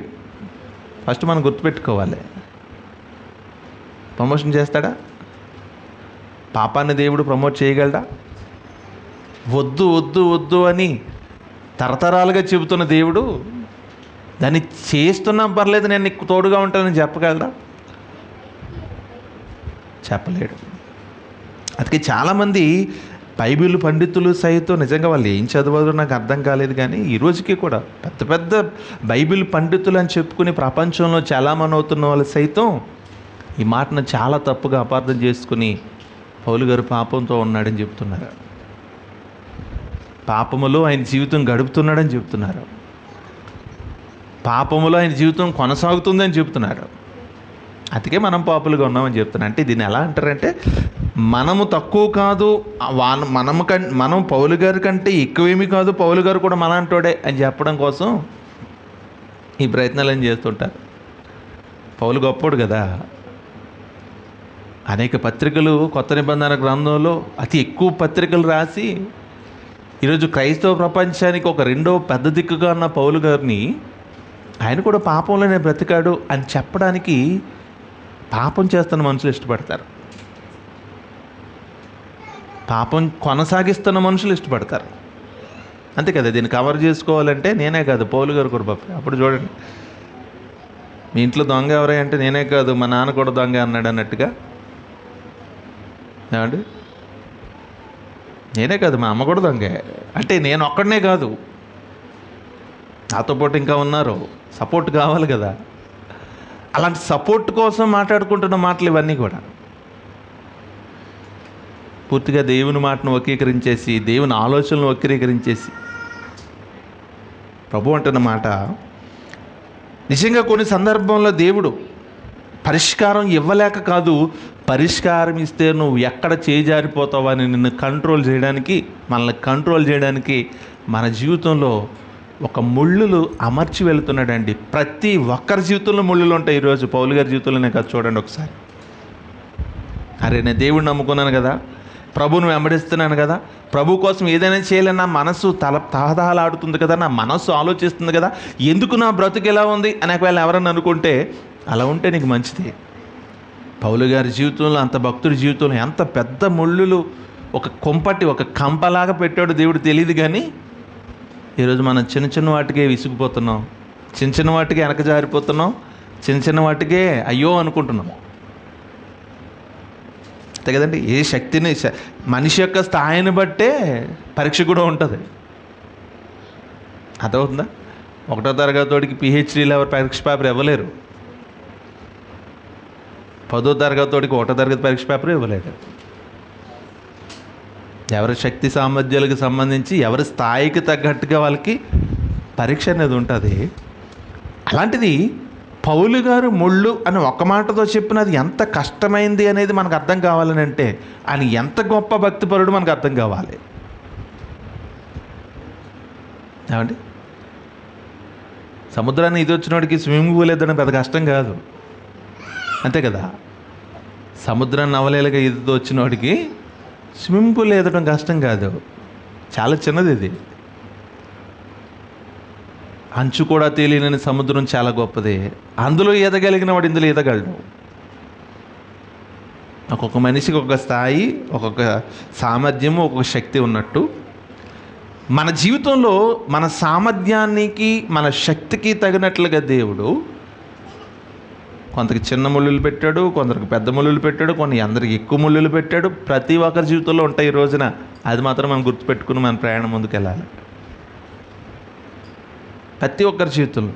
ఫస్ట్ మనం గుర్తుపెట్టుకోవాలి. ప్రమోషన్ చేస్తాడా? పాపాన్ని దేవుడు ప్రమోట్ చేయగలడా? వద్దు వద్దు వద్దు అని తరతరాలుగా చెబుతున్న దేవుడు దాన్ని చేస్తున్నా పర్లేదు, నేను నీకు తోడుగా ఉంటానని చెప్పగలడా? చెప్పలేడు. అందుకే చాలామంది బైబిల్ పండితులు సైతం నిజంగా వాళ్ళు ఏం చదవదు నాకు అర్థం కాలేదు, కానీ ఈ రోజుకి కూడా పెద్ద పెద్ద బైబిల్ పండితులు అని చెప్పుకుని ప్రపంచంలో చాలామంది అవుతున్న వాళ్ళు సైతం ఈ మాటను చాలా తప్పుగా అపార్థం చేసుకుని పౌలు గారు పాపంతో ఉన్నాడని చెప్తున్నారు. పాపములో ఆయన జీవితం గడుపుతున్నాడని చెప్తున్నారు. పాపములో ఆయన జీవితం కొనసాగుతుందని చెప్తున్నాడు. అందుకే మనం పాపులుగా ఉన్నామని చెప్తున్నాను. అంటే దీన్ని ఎలా అంటారంటే, మనము తక్కువ కాదు, మనం పౌలు గారి కంటే ఎక్కువేమీ కాదు, పౌలు గారు కూడా మనంటోడే అని చెప్పడం కోసం ఈ ప్రయత్నాలు చేస్తుంటారు. పౌలు గొప్పోడు కదా. అనేక పత్రికలు, కొత్త నిబంధన గ్రంథంలో అతి ఎక్కువ పత్రికలు రాసి ఈరోజు క్రైస్తవ ప్రపంచానికి ఒక రెండో పెద్ద దిక్కుగా ఉన్న పౌలు గారిని, ఆయన కూడా పాపంలోనే బ్రతికాడు అని చెప్పడానికి పాపం చేస్తున్న మనుషులు ఇష్టపడతారు. పాపం కొనసాగిస్తున్న మనుషులు ఇష్టపడతారు. అంతే కదా. దీన్ని కవర్ చేసుకోవాలంటే నేనే కాదు, పౌలు గారు కూడా పాపం. అప్పుడు చూడండి, మీ ఇంట్లో దొంగ ఎవరై అంటే నేనే కాదు, మా నాన్న కూడా దొంగ అన్నాడు అన్నట్టుగా. ఏమండి, నేనే కాదు, మా అమ్మ కూడా దొంగే అంటే నేను ఒక్కడనే కాదు, నాతో పాటు ఇంకా ఉన్నారు. సపోర్ట్ కావాలి కదా. అలాంటి సపోర్ట్ కోసం మాట్లాడుకుంటున్న మాటలు ఇవన్నీ కూడా పూర్తిగా దేవుని మాటను వక్రీకరించేసి, దేవుని ఆలోచనలు వక్రీకరించేసి ప్రభు అంటున్న మాట, నిజంగా కొన్ని సందర్భంలో దేవుడు పరిష్కారం ఇవ్వలేక కాదు, పరిష్కారం ఇస్తే నువ్వు ఎక్కడ చేజారిపోతావు అని నిన్ను కంట్రోల్ చేయడానికి, మనల్ని కంట్రోల్ చేయడానికి మన జీవితంలో ఒక ముళ్ళులు అమర్చి వెళుతున్నాడండి. ప్రతి ఒక్కరి జీవితంలో ముళ్ళులు ఉంటాయి. ఈరోజు పౌలు గారి జీవితంలోనే కాదు, చూడండి ఒకసారి. అరే, నేను దేవుడిని నమ్ముకున్నాను కదా, ప్రభువుని వెంబడిస్తున్నాను కదా, ప్రభు కోసం ఏదైనా చేయాలని నా మనసు తహతహలాడుతుంది కదా, నా మనస్సు ఆలోచిస్తుంది కదా, ఎందుకు నా బ్రతుకు ఎలా ఉంది అని ఒకవేళ ఎవరన్నా అనుకుంటే, అలా ఉంటే నీకు మంచిది. పౌలు గారి జీవితంలో, అంత భక్తుడి జీవితంలో ఎంత పెద్ద ముళ్ళులు ఒక కొంపటి, ఒక కంపలాగా పెట్టాడు దేవుడు తెలియదు. కానీ ఈరోజు మనం చిన్న చిన్న వాటికే విసిగిపోతున్నాం, చిన్న చిన్న వాటికే వెనక జారిపోతున్నాం, చిన్న చిన్న వాటికే అయ్యో అనుకుంటున్నాం. అంతే కదండి. ఏ శక్తిని, మనిషి యొక్క స్థాయిని బట్టే పరీక్ష కూడా ఉంటుంది. అర్థమవుతుందా? 1వ తరగతికి PhD లెవెల్ పరీక్ష పేపర్ ఇవ్వలేరు, 10వ తరగతికి 1వ తరగతి పరీక్ష పేపర్ ఇవ్వలేరు. ఎవరి శక్తి సామర్థ్యాలకు సంబంధించి ఎవరి స్థాయికి తగ్గట్టుగా వాళ్ళకి పరీక్ష అనేది ఉంటుంది. అలాంటిది పౌలు గారు ముళ్ళు అని ఒక్క మాటతో చెప్పినది ఎంత కష్టమైంది అనేది మనకు అర్థం కావాలని అంటే, ఆయన ఎంత గొప్ప భక్తిపరుడు మనకు అర్థం కావాలి. ఏమండి, సముద్రాన్ని ఇది వచ్చినోడికి స్విమ్మింగ్ పూల్ ఎద్దడం పెద్ద కష్టం కాదు, అంతే కదా. సముద్రాన్ని అవలేలుగా ఈదుతూ వచ్చినోడికి స్విమ్మింగ్ పూల్ ఈదడం కష్టం కాదు, చాలా చిన్నది ఇది. అంచు కూడా తేలినని సముద్రం చాలా గొప్పది, అందులో ఈదగలిగిన వాడు ఇందులో ఈదగలడు. ఒక్కొక్క మనిషికి ఒక్కొక్క స్థాయి, ఒక్కొక్క సామర్థ్యము, ఒక్కొక్క శక్తి ఉన్నట్టు మన జీవితంలో మన సామర్థ్యానికి, మన శక్తికి తగినట్లుగా దేవుడు కొంతకి చిన్న ముళ్ళులు పెట్టాడు, కొందరికి పెద్ద ముళ్ళులు పెట్టాడు, కొన్ని అందరికి ఎక్కువ ముళ్ళులు పెట్టాడు. ప్రతి ఒక్కరి జీవితంలో ఉంటాయి ఈ రోజున. అది మాత్రం మనం గుర్తుపెట్టుకుని మన ప్రయాణం ముందుకెళ్ళాలి. ప్రతి ఒక్కరి జీవితంలో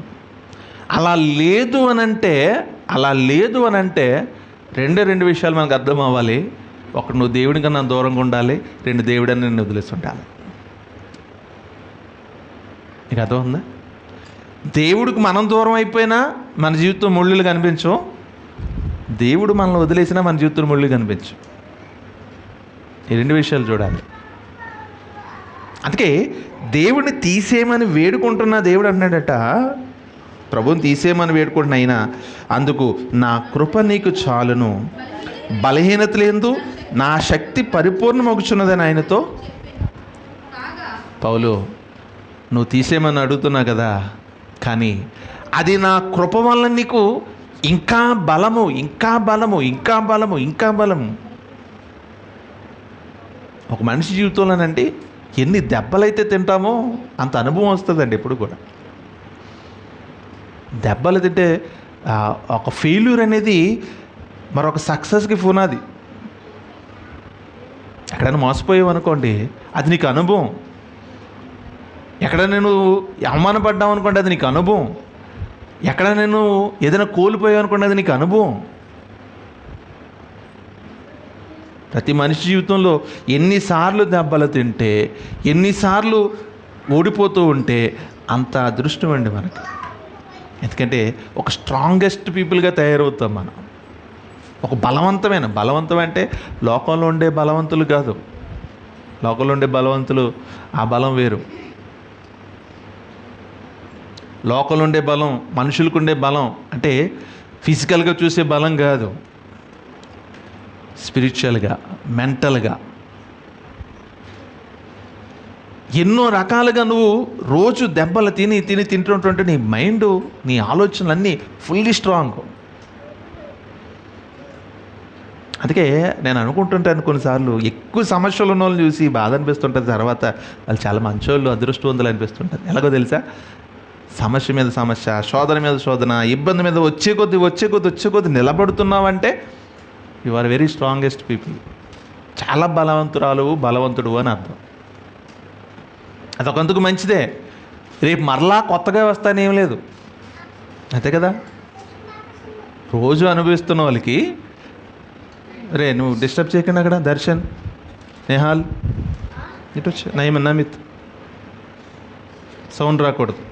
అలా లేదు అనంటే రెండు విషయాలు మనకు అర్థం అవ్వాలి. ఒకటి, నువ్వు దేవుడి కన్నా దూరంగా ఉండాలి. 2, దేవుడని నిన్ను వదిలేసి ఉండాలి. నీకు అర్థం ఉందా? దేవుడికి మనం దూరం అయిపోయినా మన జీవితం ముళ్ళులు కనిపించవు, దేవుడు మనల్ని వదిలేసినా మన జీవితంలో ముళ్ళు కనిపించు. ఈ 2 విషయాలు చూడాలి. అందుకే దేవుడిని తీసేయమని వేడుకుంటున్న దేవుడు అన్నాడట, ప్రభుని తీసేయమని వేడుకుంటున్న అయినా, అందుకు నా కృప నీకు చాలును, బలహీనతలందు నా శక్తి పరిపూర్ణమగుచున్నదని ఆయనతో. పౌలు, నువ్వు తీసేయమని అడుగుతున్నా కదా, కానీ అది నా కృప వల్ల నీకు ఇంకా బలము, ఇంకా బలము, ఇంకా బలము, ఇంకా బలము. ఒక మనిషి జీవితంలోనండి ఎన్ని దెబ్బలైతే తింటామో అంత అనుభవం వస్తుందండి. ఎప్పుడు కూడా దెబ్బలు తింటే ఒక ఫెయిల్యూర్ అనేది మరొక సక్సెస్కి పునాది. ఎక్కడైనా మోసపోయావు అనుకోండి, అది నీకు అనుభవం. ఎక్కడ నేను అవమానపడ్డావు అనుకోండి, అది నీకు అనుభవం. ఎక్కడ నేను ఏదైనా కోల్పోయావు అనుకోండి, అది నీకు అనుభవం. ప్రతి మనిషి జీవితంలో ఎన్నిసార్లు దెబ్బలు తింటే, ఎన్నిసార్లు ఓడిపోతూ ఉంటే అంత అదృష్టం అండి మనకి. ఎందుకంటే ఒక స్ట్రాంగెస్ట్ పీపుల్గా తయారవుతాం మనం. ఒక బలవంతం అంటే లోకంలో ఉండే బలవంతులు కాదు. లోకంలో ఉండే బలవంతులు ఆ బలం వేరు. లోకంలో ఉండే బలం, మనుషులకు ఉండే బలం అంటే ఫిజికల్గా చూసే బలం కాదు, స్పిరిచువల్గా, మెంటల్గా ఎన్నో రకాలుగా నువ్వు రోజు దెబ్బలు తింటుంటే నీ మైండ్, నీ ఆలోచనలు అన్నీ ఫుల్లీ స్ట్రాంగ్. అందుకే నేను అనుకుంటుంటాను కొన్నిసార్లు ఎక్కువ సమస్యలు ఉన్న వాళ్ళని చూసి బాధ అనిపిస్తుంటుంది. తర్వాత వాళ్ళు చాలా మంచోళ్ళు, అదృష్టవంతులు అనిపిస్తుంటుంది. ఎలాగో తెలుసా? సమస్య మీద సమస్య, శోధన మీద శోధన, ఇబ్బంది మీద వచ్చే కొద్ది నిలబడుతున్నావంటే you are very strongest people. చాలా బలవంతుడు అని అర్థం. అదొకందుకు మంచిదే. రేపు మరలా కొత్తగా వస్తానేం లేదు, అంతే కదా. రోజు అనుభవిస్తున్న వాళ్ళకి నువ్వు డిస్టర్బ్ చేయకండి. అక్కడ దర్శన్, నేహాల్ ఇటు వచ్చి నమిత్ సౌండ్ రాకూడదు.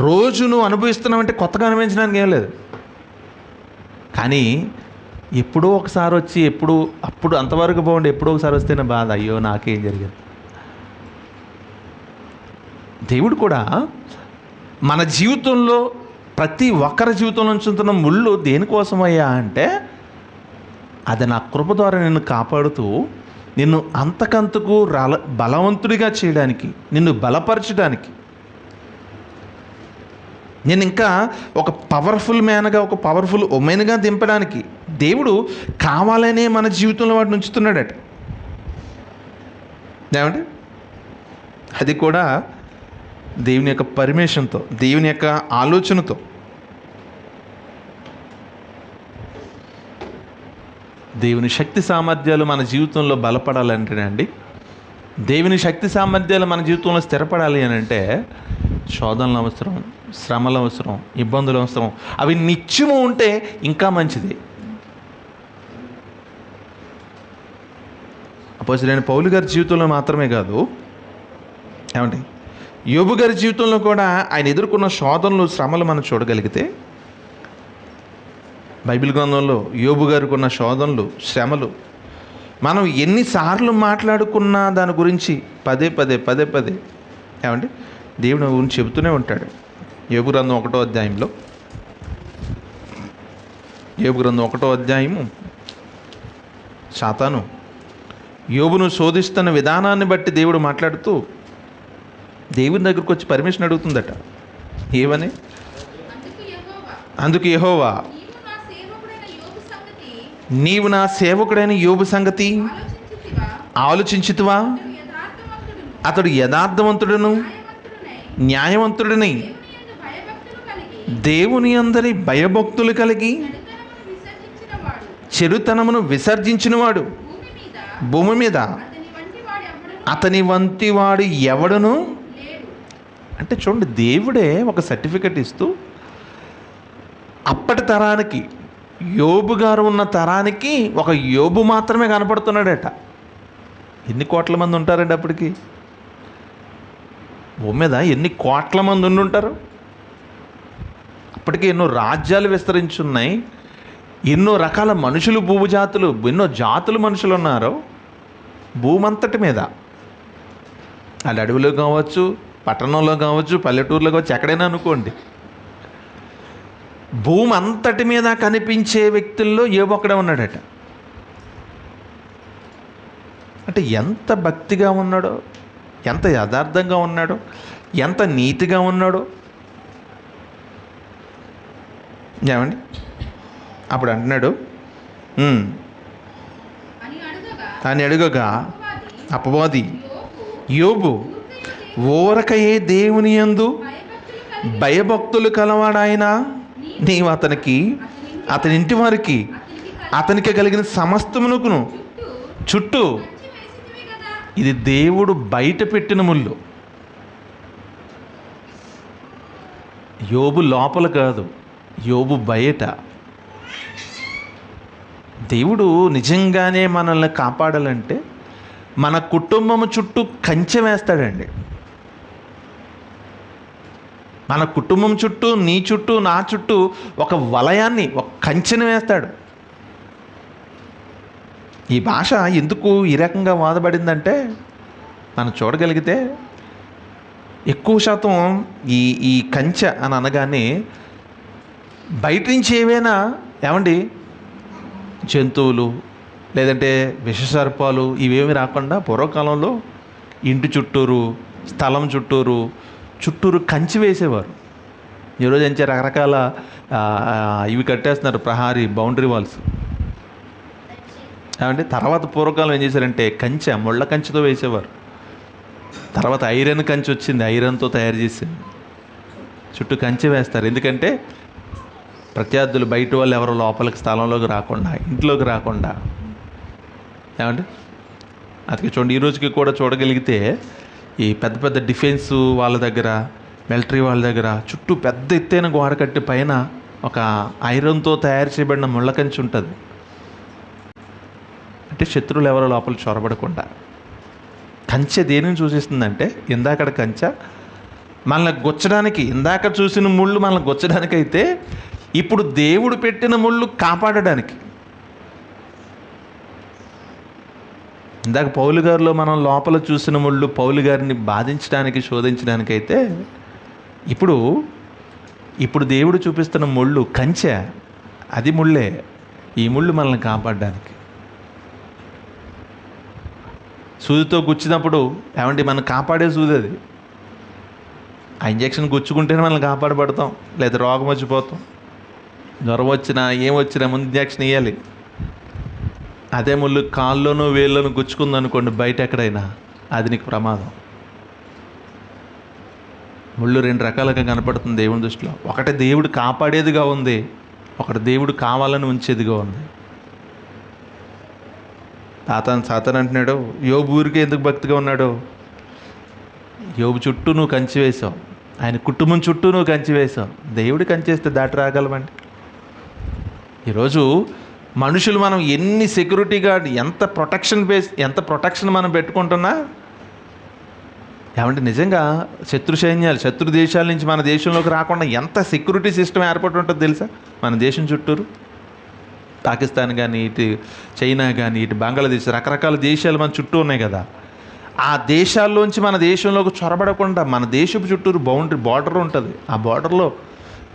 రోజు నువ్వు అనుభవిస్తున్నావంటే కొత్తగా అనుభవించడానికి ఏం లేదు. కానీ ఎప్పుడో ఒకసారి వచ్చి అప్పుడు అంతవరకు బాగుండి ఎప్పుడో ఒకసారి వస్తేనే బాధ, అయ్యో నాకేం జరిగింది. దేవుడు కూడా మన జీవితంలో ప్రతి ఒక్కరి జీవితంలో ఉంచుతున్న ముళ్ళు దేనికోసమయ్యా అంటే అది నా కృప ద్వారా నిన్ను కాపాడుతూ నిన్ను అంతకంతకు బలవంతుడిగా చేయడానికి, నిన్ను బలపరచడానికి, నేను ఇంకా ఒక పవర్ఫుల్ మ్యాన్గా, ఒక పవర్ఫుల్ ఉమెన్గా దింపడానికి దేవుడు కావాలనే మన జీవితంలో వాటిని ఉంచుతున్నాడట. ఏమంటే అది కూడా దేవుని యొక్క పర్మిషన్తో, దేవుని యొక్క ఆలోచనతో. దేవుని శక్తి సామర్థ్యాలు మన జీవితంలో బలపడాలంటేనే అండి, దేవుని శక్తి సామర్థ్యాలు మన జీవితంలో స్థిరపడాలి అని అంటే శోధనలు అవసరం, శ్రమలు అవసరం, ఇబ్బందులు అవసరం. అవి నిత్యము ఉంటే ఇంకా మంచిది. అపోస్తలుడైన పౌలు గారి జీవితంలో మాత్రమే కాదు, ఏమండి యోబు గారి జీవితంలో కూడా ఆయన ఎదుర్కొన్న శోధనలు, శ్రమలు మనం చూడగలిగితే బైబిల్ గ్రంథంలో యోబు గారికి ఉన్న శోధనలు, శ్రమలు మనం ఎన్నిసార్లు మాట్లాడుకున్నా దాని గురించి పదే ఏమండి దేవుడు గురించి చెబుతూనే ఉంటాడు. యోబు గ్రంథం 1వ అధ్యాయంలో, యోబు గ్రంథం 1వ అధ్యాయము సాతాను యోబును శోధిస్తున్న విధానాన్ని బట్టి దేవుడు మాట్లాడుతూ దేవుని దగ్గరకు వచ్చి పర్మిషన్ అడుగుతుందట. ఏమని? అందుకు యెహోవా, నీవు నా సేవకుడైన యోబు సంగతి ఆలోచించితివా? అతడు యథార్థవంతుడును న్యాయవంతుడిని, దేవుని అందరి భయభక్తులు కలిగి చెడుతనమును విసర్జించినవాడు భూమి మీద అతని వంటి వాడు ఎవడును. అంటే చూడండి, దేవుడే ఒక సర్టిఫికెట్ ఇస్తూ అప్పటి తరానికి, యోబు గారు ఉన్న తరానికి ఒక యోబు మాత్రమే కనపడుతున్నాడట. ఎన్ని కోట్ల మంది ఉంటారండి అప్పటికి? భూమి మీద ఎన్ని కోట్ల మంది ఉండుంటారు? అప్పటికి ఎన్నో రాజ్యాలు విస్తరించున్నాయి, ఎన్నో రకాల మనుషులు, భూజాతులు, ఎన్నో జాతులు మనుషులు ఉన్నారు భూమి అంతటి మీద. అది అడవిలో కావచ్చు, పట్టణంలో కావచ్చు, పల్లెటూరులో కావచ్చు, ఎక్కడైనా అనుకోండి. భూమి అంతటి మీద కనిపించే వ్యక్తుల్లో యోబు ఒక్కడే ఉన్నాడట. అంటే ఎంత భక్తిగా ఉన్నాడో, ఎంత యథార్థంగా ఉన్నాడో, ఎంత నీతిగా ఉన్నాడో. ఏమండి అప్పుడు అంటున్నాడు అని అడుగగా అపవాది, యోబు ఊరకయే దేవుని యందు భయభక్తులు కలవాడాయన, నీవు అతని ఇంటి వారికి అతనికి కలిగిన సమస్తమునకును చుట్టూ. ఇది దేవుడు బయట పెట్టిన ముళ్ళు. యోబు లోపల కాదు, యోబు బయట. దేవుడు నిజంగానే మనల్ని కాపాడాలంటే మన కుటుంబము చుట్టూ కంచె వేస్తాడండి. మన కుటుంబం చుట్టూ, నీ చుట్టూ, నా చుట్టూ ఒక వలయాన్ని, ఒక కంచెను వేస్తాడు. ఈ భాష ఎందుకు ఈ రకంగా వాదబడిందంటే మనం చూడగలిగితే ఎక్కువ శాతం ఈ కంచె అని అనగానే బయట నుంచి ఏవైనా ఏమండి జంతువులు లేదంటే విషసర్పాలు ఇవేమి రాకుండా పూర్వకాలంలో ఇంటి చుట్టూరు, స్థలం చుట్టూరు కంచి వేసేవారు. ఈరోజు నుంచి రకరకాల ఇవి కట్టేస్తున్నారు, ప్రహారీ బౌండరీ వాల్స్. ఏమంటే తర్వాత పూర్వకాలం ఏం చేశారంటే కంచె, ముళ్ళ కంచెతో వేసేవారు. తర్వాత ఐరన్ కంచె వచ్చింది, ఐరన్తో తయారు చేసింది. చుట్టూ కంచె వేస్తారు. ఎందుకంటే ప్రత్యర్థులు, బయట వాళ్ళు ఎవరో లోపలికి స్థలంలోకి రాకుండా, ఇంట్లోకి రాకుండా. ఏమండి అందుకే చూడండి, ఈ రోజుకి కూడా చూడగలిగితే ఈ పెద్ద పెద్ద డిఫెన్స్ వాళ్ళ దగ్గర, మిలిటరీ వాళ్ళ దగ్గర చుట్టూ పెద్ద ఎత్తైన గోడ కట్టి పైన ఒక ఐరన్తో తయారు చేయబడిన ముళ్ళ కంచె ఉంటుంది. అంటే శత్రువులు ఎవరో లోపల చొరబడకుండా. కంచె దేనిని సూచిస్తుందంటే, ఇందాకడ కంచె మనల్ని గుచ్చడానికి, ఇందాక చూసిన ముళ్ళు మనల్ని గుచ్చడానికి అయితే, ఇప్పుడు దేవుడు పెట్టిన ముళ్ళు కాపాడడానికి. ఇందాక పౌలు గారిలో మనం లోపల చూసిన ముళ్ళు పౌలు గారిని బాధించడానికి, శోధించడానికి అయితే, ఇప్పుడు దేవుడు చూపిస్తున్న ముళ్ళు కంచె, అది ముళ్ళే. ఈ ముళ్ళు మనల్ని కాపాడడానికి. సూదితో గుచ్చినప్పుడు ఏమంటే మనం కాపాడే సూది అది. ఆ ఇంజక్షన్ గుచ్చుకుంటేనే మనల్ని కాపాడబడతాం, లేదా రోగం వచ్చిపోతాం. జ్వరం వచ్చినా ఏమొచ్చినా ముందు ఇంజక్షన్ వేయాలి. అదే ముళ్ళు కాల్లోనూ వేళ్ళను గుచ్చుకుందనుకోండి బయట ఎక్కడైనా, అది నీకు ప్రమాదం. ముళ్ళు రెండు రకాలుగా కనపడుతుంది దేవుని దృష్టిలో. ఒకటి దేవుడు కాపాడేదిగా ఉంది, ఒకటి దేవుడు కావాలని ఉంచేదిగా ఉంది. సాతాను అంటున్నాడు, యోబు ఊరికే ఎందుకు భక్తిగా ఉన్నాడు? యోబు చుట్టూ నువ్వు కంచి వేసావు, ఆయన కుటుంబం చుట్టూ నువ్వు కంచి వేసావు. దేవుడు కంచేస్తే దాటి రాగలమండి. ఈరోజు మనుషులు మనం ఎన్ని సెక్యూరిటీ గార్డ్, ఎంత ప్రొటెక్షన్ మనం పెట్టుకుంటున్నా, ఏమంటే నిజంగా శత్రు సైన్యాలు, శత్రు దేశాల నుంచి మన దేశంలోకి రాకుండా ఎంత సెక్యూరిటీ సిస్టమ్ ఏర్పడి ఉంటుందో తెలుసా? మన దేశం చుట్టూరు పాకిస్తాన్ కానీ, ఇటు చైనా కానీ, ఇటు బంగ్లాదేశ్, రకరకాల దేశాలు మన చుట్టూ ఉన్నాయి కదా. ఆ దేశాల్లోంచి మన దేశంలోకి చొరబడకుండా మన దేశపు చుట్టూరు బార్డర్ ఉంటుంది. ఆ బార్డర్లో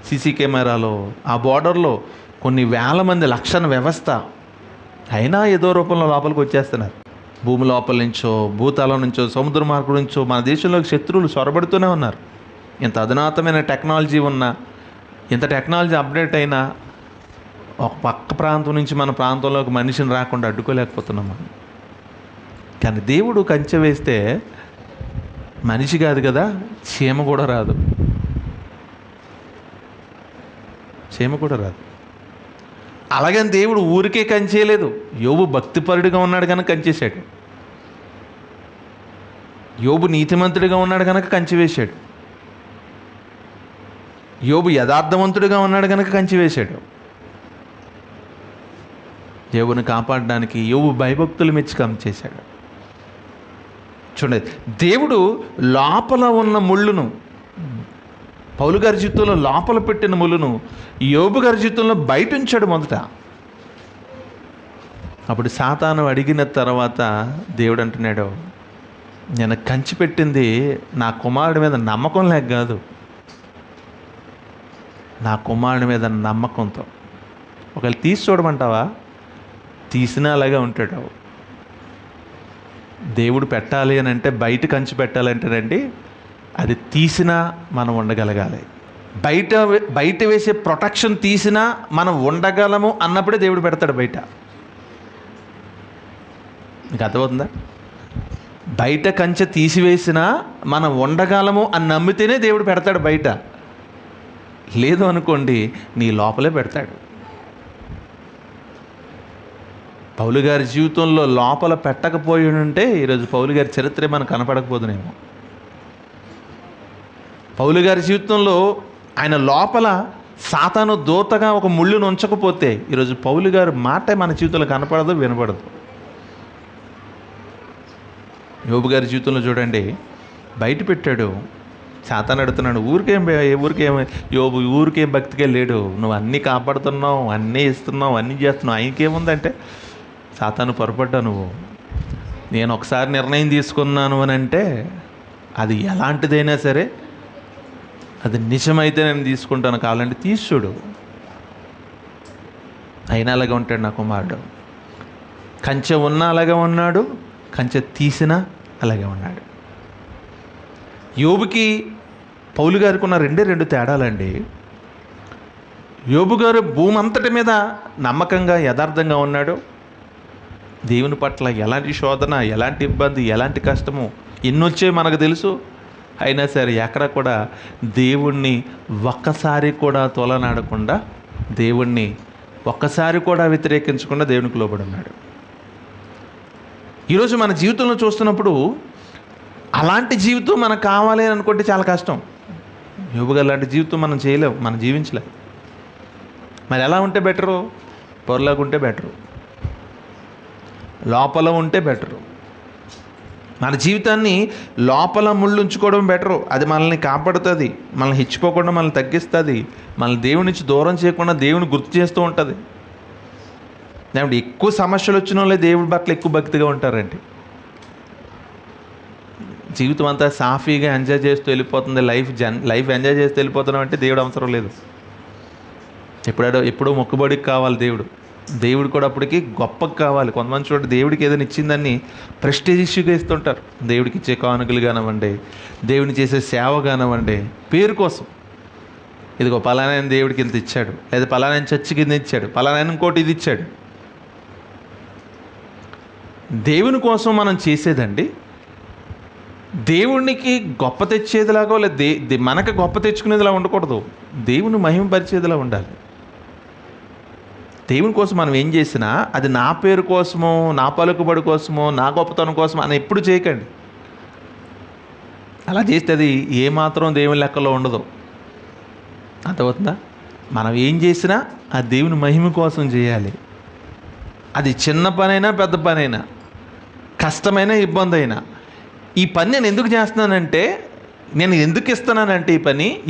సీసీ కెమెరాలో, ఆ బార్డర్లో కొన్ని వేల మంది, లక్షల వ్యవస్థ. అయినా ఏదో రూపంలో లోపలికి వచ్చేస్తున్నారు. భూమి లోపల నుంచో, భూతలం నుంచో, సముద్ర మార్గం నుంచో మన దేశంలోకి శత్రువులు చొరబడుతూనే ఉన్నారు. ఇంత అధునాతమైన టెక్నాలజీ ఉన్నా, ఇంత టెక్నాలజీ అప్డేట్ అయినా ఒక పక్క ప్రాంతం నుంచి మన ప్రాంతంలోకి మనిషిని రాకుండా అడ్డుకోలేకపోతున్నాం మనం. కానీ దేవుడు కంచె వేస్తే మనిషి కాదు కదా, చీమ కూడా రాదు. అలాగని దేవుడు ఊరికే కంచేయలేదు. యోబు భక్తిపరుడిగా ఉన్నాడు కనుక కంచేశాడు. యోబు నీతిమంతుడిగా ఉన్నాడు కనుక కంచి వేశాడు. యోబు యథార్థవంతుడిగా ఉన్నాడు కనుక కంచి వేశాడు. యోబుని కాపాడడానికి యోబు భయభక్తులు మెచ్చి కంచేశాడు. చూడండి, దేవుడు లోపల ఉన్న ముళ్ళును, పౌలు గారి జీవితంలో లోపల పెట్టిన ముళ్ళును యోబు గారి జీవితంలో బయట ఉంచాడు మొదట. అప్పుడు సాతాను అడిగిన తర్వాత దేవుడు అంటున్నాడు, నేను కంచి పెట్టింది నా కుమారుడి మీద నమ్మకం లేక కాదు, నా కుమారుడి మీద నమ్మకంతో. ఒకవేళ తీసి చూడమంటావా? తీసినా అలాగే ఉంటాడు. దేవుడు పెట్టాలి అని అంటే, బయట కంచి పెట్టాలంటేనండి, అది తీసినా మనం ఉండగలగాలి. బయట వేసే ప్రొటెక్షన్ తీసినా మనం ఉండగలము అన్నప్పుడే దేవుడు పెడతాడు బయట. మీకు అర్థమవుతుందా? బయట కంచె తీసివేసినా మనం ఉండగలము అని నమ్మితేనే దేవుడు పెడతాడు బయట. లేదు అనుకోండి, నీ లోపలే పెడతాడు. పౌలు గారి జీవితంలో లోపల పెట్టకపోయి ఉంటే ఈరోజు పౌలు గారి చరిత్రే మనకు కనపడకపోదునేమో. పౌలు గారి జీవితంలో ఆయన లోపల సాతాను దూతగా ఒక ముళ్ళును ఉంచకపోతే ఈరోజు పౌలు గారి మాట మన జీవితంలో కనపడదు, వినపడదు. యోబు గారి జీవితంలో చూడండి, బయట పెట్టాడు, సాతాను అడుగుతున్నాడు, ఊరికేం భక్తికే లేడు, నువ్వు అన్నీ కాపాడుతున్నావు, అన్నీ ఇస్తున్నావు, అన్నీ చేస్తున్నావు, ఆయనకేముందంటే సాతాను పొరపడ్డా నువ్వు. నేను ఒకసారి నిర్ణయం తీసుకున్నాను అని అంటే అది ఎలాంటిదైనా సరే అది నిజమైతే నేను తీసుకుంటాను, కావాలంటే తీసుచుడు. అయినా అలాగే ఉంటాడు నా కుమారుడు. కంచె ఉన్నా అలాగే ఉన్నాడు, కంచె తీసినా అలాగే ఉన్నాడు. యోబుకి పౌలు గారికి ఉన్న రెండు తేడాలండి. యోబు గారు భూమి అంతటి మీద నమ్మకంగా యథార్థంగా ఉన్నాడు. దేవుని పట్ల ఎలాంటి శోధన, ఎలాంటి ఇబ్బంది, ఎలాంటి కష్టము ఎన్నొచ్చే మనకు తెలుసు. అయినా సరే ఎక్కడ కూడా దేవుణ్ణి ఒక్కసారి కూడా తొలనాడకుండా, దేవుణ్ణి ఒక్కసారి కూడా వ్యతిరేకించకుండా దేవునికి లోబడి ఉన్నాడు. ఈరోజు మన జీవితంలో చూస్తున్నప్పుడు అలాంటి జీవితం మనకు కావాలి అని అనుకుంటే చాలా కష్టం. యోబు గారు లాంటి జీవితం మనం చేయలేము, మనం జీవించలేం. మరి ఎలా ఉంటే బెటరు? పొరలాగా ఉంటే బెటరు, లోపల ఉంటే బెటరు. మన జీవితాన్ని లోపల ముళ్ళు ఉంచుకోవడం బెటరు. అది మనల్ని కాపాడుతుంది, మనల్ని హెచ్చిపోకుండా మనల్ని తగ్గిస్తుంది, మనల్ని దేవుడి నుంచి దూరం చేయకుండా దేవుని గుర్తు చేస్తూ ఉంటుంది. లేకపోతే ఎక్కువ సమస్యలు వచ్చిన వాళ్ళే దేవుడి పట్ల ఎక్కువ భక్తిగా ఉంటారండి. జీవితం అంతా సాఫీగా ఎంజాయ్ చేస్తూ వెళ్ళిపోతుంది, లైఫ్ ఎంజాయ్ చేస్తూ వెళ్ళిపోతున్నాం అంటే దేవుడు అవసరం లేదు. ఎప్పుడో మొక్కుబడికి కావాలి దేవుడు కూడా అప్పటికి గొప్పకి కావాలి. కొంతమంది చూడండి, దేవుడికి ఏదైనా ఇచ్చిందని ప్రెస్టేజ్ ఇష్యూగా ఇస్తుంటారు. దేవుడికి ఇచ్చే కానుకలు కానివ్వండి, దేవుడిని చేసే సేవ కానివ్వండి, పేరు కోసం. ఇదిగో పలానా దేవుడికి ఇంత ఇచ్చాడు, లేదా పలానా చర్చికి ఇంత ఇచ్చాడు, పలానా ఇంకోటి ఇది ఇచ్చాడు. దేవుని కోసం మనం చేసేదండి దేవునికి గొప్ప తెచ్చేదిలాగో, లేదా మనకు గొప్ప తెచ్చుకునేదిలా ఉండకూడదు. దేవుని మహిమపరిచేదిలా ఉండాలి. దేవుని కోసం మనం ఏం చేసినా అది నా పేరు కోసమో, నా పలుకుబడి కోసమో, నా గొప్పతనం కోసమో అని ఎప్పుడు చేయకండి. అలా చేస్తే అది ఏమాత్రం దేవుని లెక్కలో ఉండదు. అర్థమవుతుందా? మనం ఏం చేసినా ఆ దేవుని మహిమ కోసం చేయాలి. అది చిన్న పనైనా పెద్ద పనైనా, కష్టమైన ఇబ్బంది అయినా. ఈ పని నేను ఎందుకు చేస్తున్నానంటే, నేను ఎందుకు ఇస్తున్నానంటే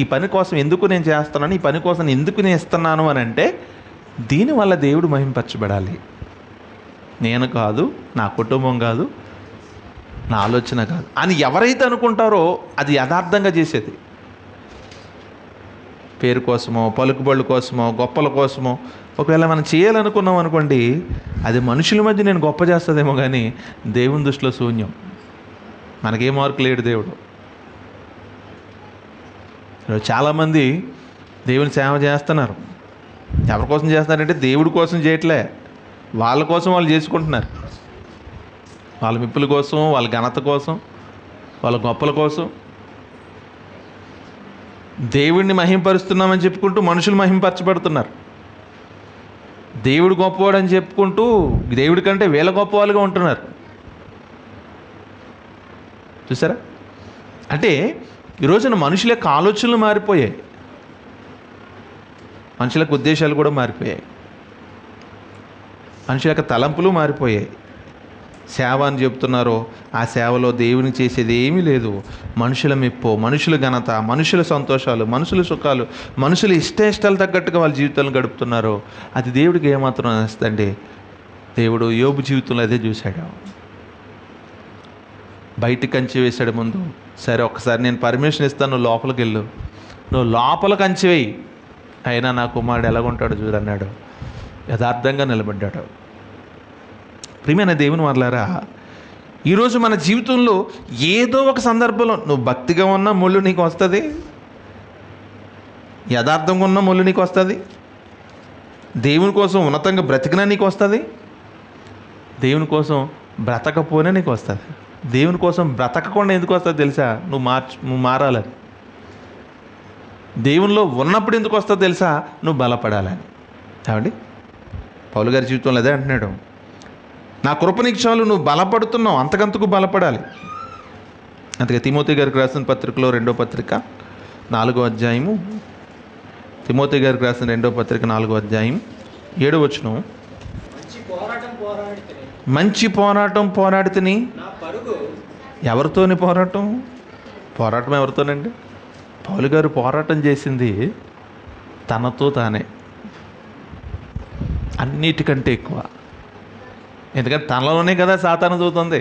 ఈ పని కోసం ఎందుకు నేను చేస్తున్నాను, ఈ పని కోసం ఎందుకు నేను ఇస్తున్నాను అని అంటే, దీనివల్ల దేవుడు మహింపరచబడాలి. నేను కాదు, నా కుటుంబం కాదు, నా ఆలోచన కాదు అని ఎవరైతే అనుకుంటారో అది యథార్థంగా చేసేది. పేరు కోసమో, పలుకుబళ్ళు కోసమో, గొప్పల కోసమో ఒకవేళ మనం చేయాలనుకున్నాం అనుకోండి, అది మనుషుల మధ్య నేను గొప్ప చేస్తుందేమో కానీ దేవుని దృష్టిలో శూన్యం. మనకే మార్కు లేడు దేవుడు. చాలామంది దేవుని సేవ చేస్తున్నారు. ఎవరి కోసం చేస్తున్నారంటే దేవుడి కోసం చేయట్లే, వాళ్ళ కోసం వాళ్ళు చేసుకుంటున్నారు. వాళ్ళ మెప్పుల కోసం, వాళ్ళ ఘనత కోసం, వాళ్ళ గొప్పల కోసం. దేవుడిని మహింపరుస్తున్నామని చెప్పుకుంటూ మనుషులు మహింపరచబడుతున్నారు. దేవుడు గొప్పవాడు అని చెప్పుకుంటూ దేవుడి కంటే వీళ్ళ గొప్పవాళ్ళుగా ఉంటున్నారు. చూసారా? అంటే ఈరోజున మనుషుల యొక్క ఆలోచనలు మారిపోయాయి, మనుషులకు ఉద్దేశాలు కూడా మారిపోయాయి, మనుషుల యొక్క తలంపులు మారిపోయాయి. సేవ అని చెప్తున్నారో ఆ సేవలో దేవుని చేసేది ఏమీ లేదు. మనుషుల మెప్పు, మనుషుల ఘనత, మనుషుల సంతోషాలు, మనుషుల సుఖాలు, మనుషుల ఇష్టాలు తగ్గట్టుగా వాళ్ళ జీవితాలను గడుపుతున్నారో అది దేవుడికి ఏమాత్రం నచ్చుతండి. దేవుడు యోబు జీవితంలో అదే చూశాడు. బయటికి కంచె వేశాడు ముందు. సరే ఒక్కసారి నేను పర్మిషన్ ఇస్తాను, నువ్వు లోపలికి వెళ్ళు, నువ్వు లోపల కంచె వేయి, అయినా నా కుమారుడు ఎలాగుంటాడు చూడన్నాడు. యథార్థంగా నిలబడ్డాడు. ప్రియమైన దేవుని వాళ్ళారా, ఈరోజు మన జీవితంలో ఏదో ఒక సందర్భంలో నువ్వు భక్తిగా ఉన్న ముళ్ళు నీకు వస్తుంది, యథార్థంగా ఉన్న ముళ్ళు నీకు వస్తుంది, దేవుని కోసం ఉన్నతంగా బ్రతికినా నీకు వస్తుంది, దేవుని కోసం బ్రతకపోయినా నీకు వస్తుంది. దేవుని కోసం బ్రతకకుండా ఎందుకు వస్తుంది తెలుసా? నువ్వు మారాలని. దేవునిలో ఉన్నప్పుడు ఎందుకు వస్తుందో తెలుసా? నువ్వు బలపడాలని. కాబట్టి పౌలు గారి జీవితంలో అదే అంటున్నాడు, నా కృప నీకు చాలు, నువ్వు బలపడుతున్నావు, అంతకంతకు బలపడాలి. అందుకే తిమోతి గారికి రాసిన పత్రికలో 2వ పత్రిక 4వ అధ్యాయము, తిమోతి గారికి రాసిన 2వ పత్రిక 4వ అధ్యాయం 7వ వచనం, మంచి పోరాటం పోరాడితిని. ఎవరితోని పోరాటం? పోరాటం ఎవరితోనండి? పౌలు గారు పోరాటం చేసింది తనతో తానే, అన్నిటికంటే ఎక్కువ. ఎందుకంటే తనలోనే కదా సాతాను దూతుంది.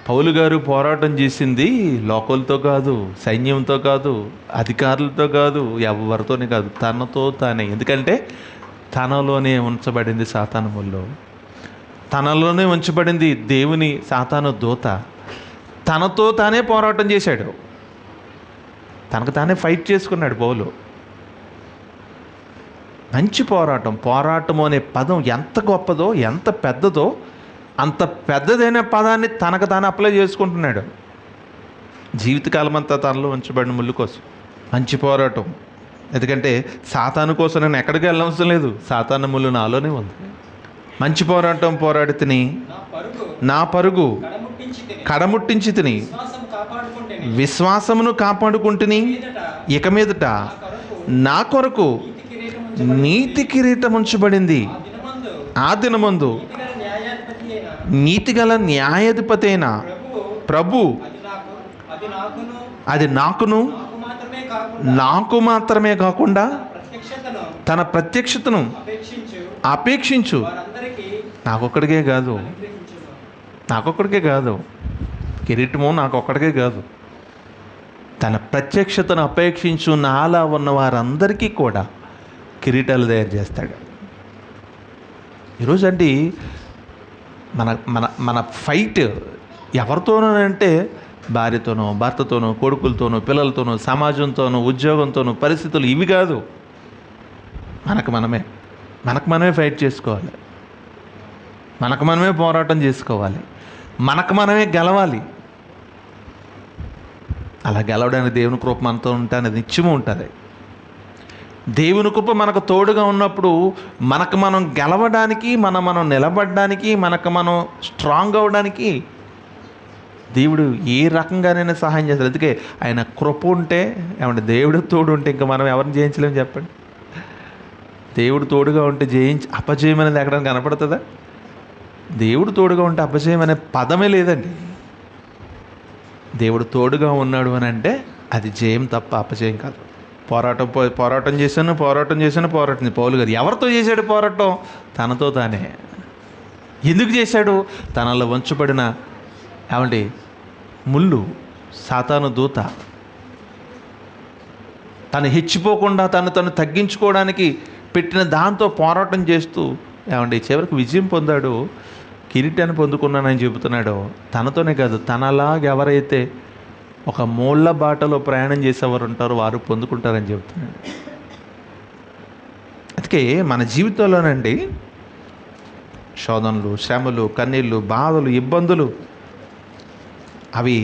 పౌలు గారు పోరాటం చేసింది లోకలతో కాదు, సైన్యంతో కాదు, అధికారులతో కాదు, ఎవరితోనే కాదు, తనతో తానే. ఎందుకంటే తనలోనే ఉంచబడింది సాతాను ముళ్ళు, తనలోనే ఉంచబడింది దేవుని సాతాను దూత. తనతో తానే పోరాటం చేశాడు, తనకు తానే ఫైట్ చేసుకున్నాడు పౌలు. మంచి పోరాటం. పోరాటం అనే పదం ఎంత గొప్పదో, ఎంత పెద్దదో, అంత పెద్దదైన పదాన్ని తనకు తాను అప్లై చేసుకుంటున్నాడు జీవితకాలం అంతా తనలో ఉంచబడిన ముళ్ళు కోసం. మంచి పోరాటం. ఎందుకంటే సాతాను కోసం నేను ఎక్కడికి వెళ్ళవలసిన లేదు, సాతాను ముళ్ళు నాలోనే ఉంది. మంచి పోరాటం పోరాడి తిని నా పరుగు కడముట్టించి తిని విశ్వాసమును కాపాడుకుంటుని ఇక మీదట నా కొరకు నీతి కిరీటం ఉంచబడింది. ఆ దినమందు నీతిగల న్యాయాధిపతి అయిన ప్రభు అది నాకు మాత్రమే కాకుండా తన ప్రత్యక్షతను అపేక్షించు. నాకొక్కడికే కాదు, కిరీటము నాకొక్కడికే కాదు, తన ప్రత్యక్షతను అపేక్షించు నాలా ఉన్న వారందరికీ కూడా కిరీటాలు తయారు చేస్తాడు. ఈరోజు అండి మన మన మన ఫైట్ ఎవరితోనంటే భార్యతోనో, భర్తతోనో, కొడుకులతోనో, పిల్లలతోనో, సమాజంతోనో, ఉద్యోగంతోనో, పరిస్థితులు ఇవి కాదు. మనకు మనమే ఫైట్ చేసుకోవాలి, మనకు మనమే పోరాటం చేసుకోవాలి, మనకు మనమే గెలవాలి. అలా గెలవడానికి దేవుని కృప మనతో ఉంటుంది, నిత్యము ఉంటుంది. దేవుని కృప మనకు తోడుగా ఉన్నప్పుడు మనకు మనం గెలవడానికి, మనం నిలబడడానికి, మనకు మనం స్ట్రాంగ్ అవ్వడానికి దేవుడు ఏ రకంగానైనా సహాయం చేస్తాడు. అందుకే ఆయన కృప ఉంటే, ఏమంటే దేవుడు తోడు ఉంటే ఇంకా మనం ఎవరిని జయించలేము చెప్పండి. దేవుడు తోడుగా ఉంటే అపజయం అనేది ఎక్కడ కనపడుతుందా? దేవుడు తోడుగా ఉంటే అపజయం అనే పదమే లేదండి. దేవుడు తోడుగా ఉన్నాడు అని అంటే అది జయం తప్ప అపజయం కాదు. పోరాటం చేశాను. పౌలు గారు ఎవరితో చేశాడు పోరాటం? తనతో తానే. ఎందుకు చేశాడు? తనలో ఉంచబడిన ముళ్ళు, సాతాను దూత, తను హెచ్చిపోకుండా తను తగ్గించుకోవడానికి పెట్టిన దాంతో పోరాటం చేస్తూ చివరికి విజయం పొందాడు, కిరీటాన్ని పొందుకున్నానని చెబుతున్నాడు. తనతోనే కాదు, తనలాగా ఎవరైతే ఒక మూళ్ళ బాటలో ప్రయాణం చేసేవారు ఉంటారో వారు పొందుకుంటారని చెబుతున్నాడు. అందుకే మన జీవితంలోనండి శోధనలు, శ్రమలు, కన్నీళ్ళు, బాధలు, ఇబ్బందులు అవి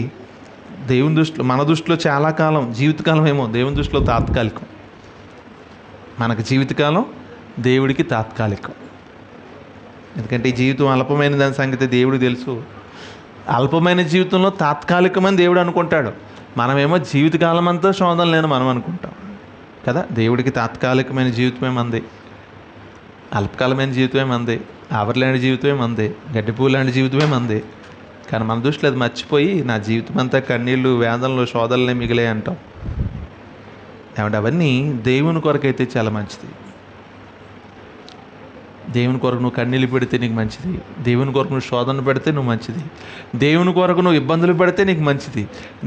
దేవుని దృష్టిలో, మన దృష్టిలో చాలా కాలం, జీవితకాలం ఏమో దేవుని దృష్టిలో తాత్కాలికం. మనకు జీవితకాలం, దేవుడికి తాత్కాలికం. ఎందుకంటే ఈ జీవితం అల్పమైన దాని సంగతి దేవుడికి తెలుసు. అల్పమైన జీవితంలో తాత్కాలికమని దేవుడు అనుకుంటాడు. మనమేమో జీవితకాలం అంతా శోధన లేని మనం అనుకుంటాం కదా. దేవుడికి తాత్కాలికమైన జీవితమే మంది, అల్పకాలమైన జీవితమే మంది, ఆవరలేని జీవితమే మంది, గడ్డిపూ లాంటి జీవితమే మంది. కానీ మన దృష్టిలో అది మర్చిపోయి నా జీవితం అంతా కన్నీళ్ళు, వేదనలు, శోధనలే మిగిలే అంటాం. అవన్నీ దేవుని కొరకైతే చాలా మంచిది. దేవుని కొరకు నువ్వు కన్నీళ్ళు పెడితే నీకు మంచిది, దేవుని కొరకు నువ్వు శోధన పెడితే నువ్వు మంచిది, దేవుని కొరకు నువ్వు ఇబ్బందులు పెడితే నీకు మంచిది,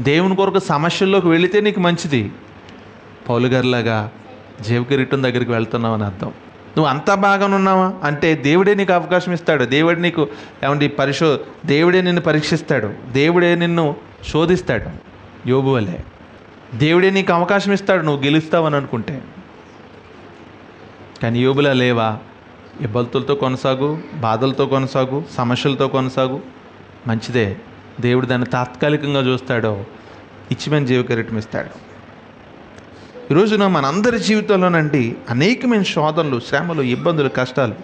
దేవుని కొరకు సమస్యల్లోకి వెళితే నీకు మంచిది. పౌలు గారిలాగా జీవకిరీటం దగ్గరికి వెళ్తున్నావు అని అర్థం. నువ్వు అంతా బాగానే ఉన్నావా అంటే దేవుడే నీకు అవకాశం ఇస్తాడు. దేవుడే నీకు దేవుడే నిన్ను పరీక్షిస్తాడు, దేవుడే నిన్ను శోధిస్తాడు. యోబు వలే దేవుడే నీకు అవకాశం ఇస్తాడు నువ్వు గెలుస్తావని అనుకుంటే. కానీ యోబులా లేవా? ఇబ్బందులతో కొనసాగు, బాధలతో కొనసాగు, సమస్యలతో కొనసాగు, మంచిదే. దేవుడు దాన్ని తాత్కాలికంగా చూస్తాడో ఇచ్చిమైన జీవకిరీటం ఇస్తాడు. ఈరోజున మనందరి జీవితంలోనండి అనేకమైన శోధనలు, శ్రమలు, ఇబ్బందులు, కష్టాలు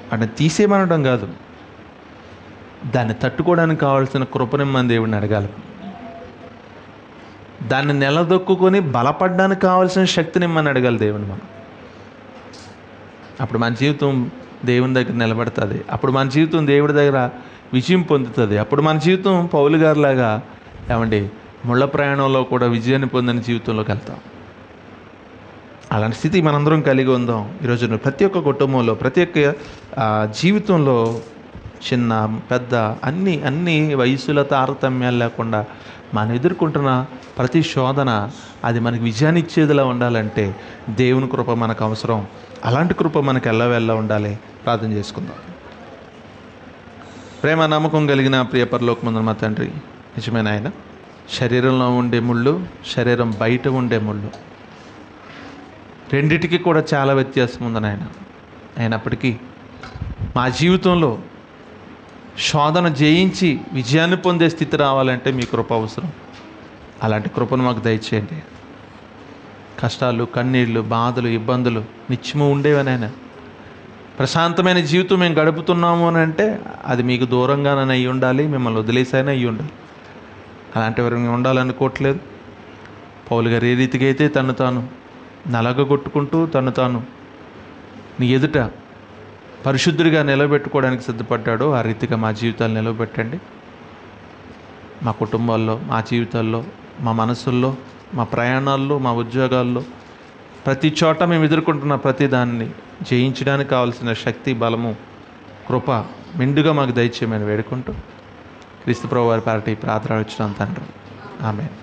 వాటిని తీసేయమనడం కాదు, దాన్ని తట్టుకోవడానికి కావాల్సిన కృపనిమ్మని దేవుడిని అడగాలి. దాన్ని నిలదొక్కుని బలపడడానికి కావాల్సిన శక్తినిమ్మని అడగాలి దేవుని మనం. అప్పుడు మన జీవితం దేవుని దగ్గర నిలబడుతుంది. అప్పుడు మన జీవితం దేవుడి దగ్గర విజయం పొందుతుంది. అప్పుడు మన జీవితం పౌలు గారిలాగా ముళ్ళ ప్రయాణంలో కూడా విజయాన్ని పొందిన జీవితంలోకి వెళ్తాం. అలాంటి స్థితి మనందరం కలిగి ఉందాం. ఈరోజు ప్రతి ఒక్క కుటుంబంలో, ప్రతి ఒక్క జీవితంలో చిన్న పెద్ద అన్ని వయసుల తారతమ్యాలు లేకుండా మనం ఎదుర్కొంటున్న ప్రతి శోధన అది మనకి విజయాన్ని ఇచ్చేదిలా ఉండాలంటే దేవుని కృప మనకు అవసరం. అలాంటి కృప మనకు ఎల్లవెల్లా ఉండాలి. ప్రార్థన చేసుకుందాం. ప్రేమ నమ్మకం కలిగిన ప్రియ పరలోకమందున మా తండ్రి, నిజమైన ఆయన, శరీరంలో ఉండే ముళ్ళు, శరీరం బయట ఉండే ముళ్ళు, రెండిటికి కూడా చాలా వ్యత్యాసం ఉందని ఆయన. అయినప్పటికీ మా జీవితంలో శోధన జయించి విజయాన్ని పొందే స్థితి రావాలంటే మీ కృప అవసరం. అలాంటి కృపను మాకు దయచేయండి. కష్టాలు, కన్నీళ్ళు, బాధలు, ఇబ్బందులు నిత్యము ఉండేవనైనా ప్రశాంతమైన జీవితం మేము గడుపుతున్నాము అని అంటే అది మీకు దూరంగానే అయ్యి ఉండాలి, మిమ్మల్ని వదిలేసైనా అయ్యి ఉండాలి. అలాంటి వారు మేము ఉండాలనుకోవట్లేదు. పౌలు గారు ఏ రీతిగా అయితే తను తాను నలగగొట్టుకుంటూ తను తాను నీ ఎదుట పరిశుద్ధుడిగా నిలబెట్టుకోవడానికి సిద్ధపడ్డాడో ఆ రీతిగా మా జీవితాలు నిలబెట్టండి. మా కుటుంబాల్లో, మా జీవితాల్లో, మా మనసుల్లో, మా ప్రయాణాల్లో, మా ఉద్యోగాల్లో, ప్రతి చోట మేము ఎదుర్కొంటున్న ప్రతి దాన్ని జయించడానికి కావాల్సిన శక్తి, బలము, కృప మెండుగా మాకు దయచేయమని వేడుకుంటూ క్రీస్తు ప్రభువు వారి పార్టీ ప్రార్థన వచ్చిన తండ్రి. ఆమేన్.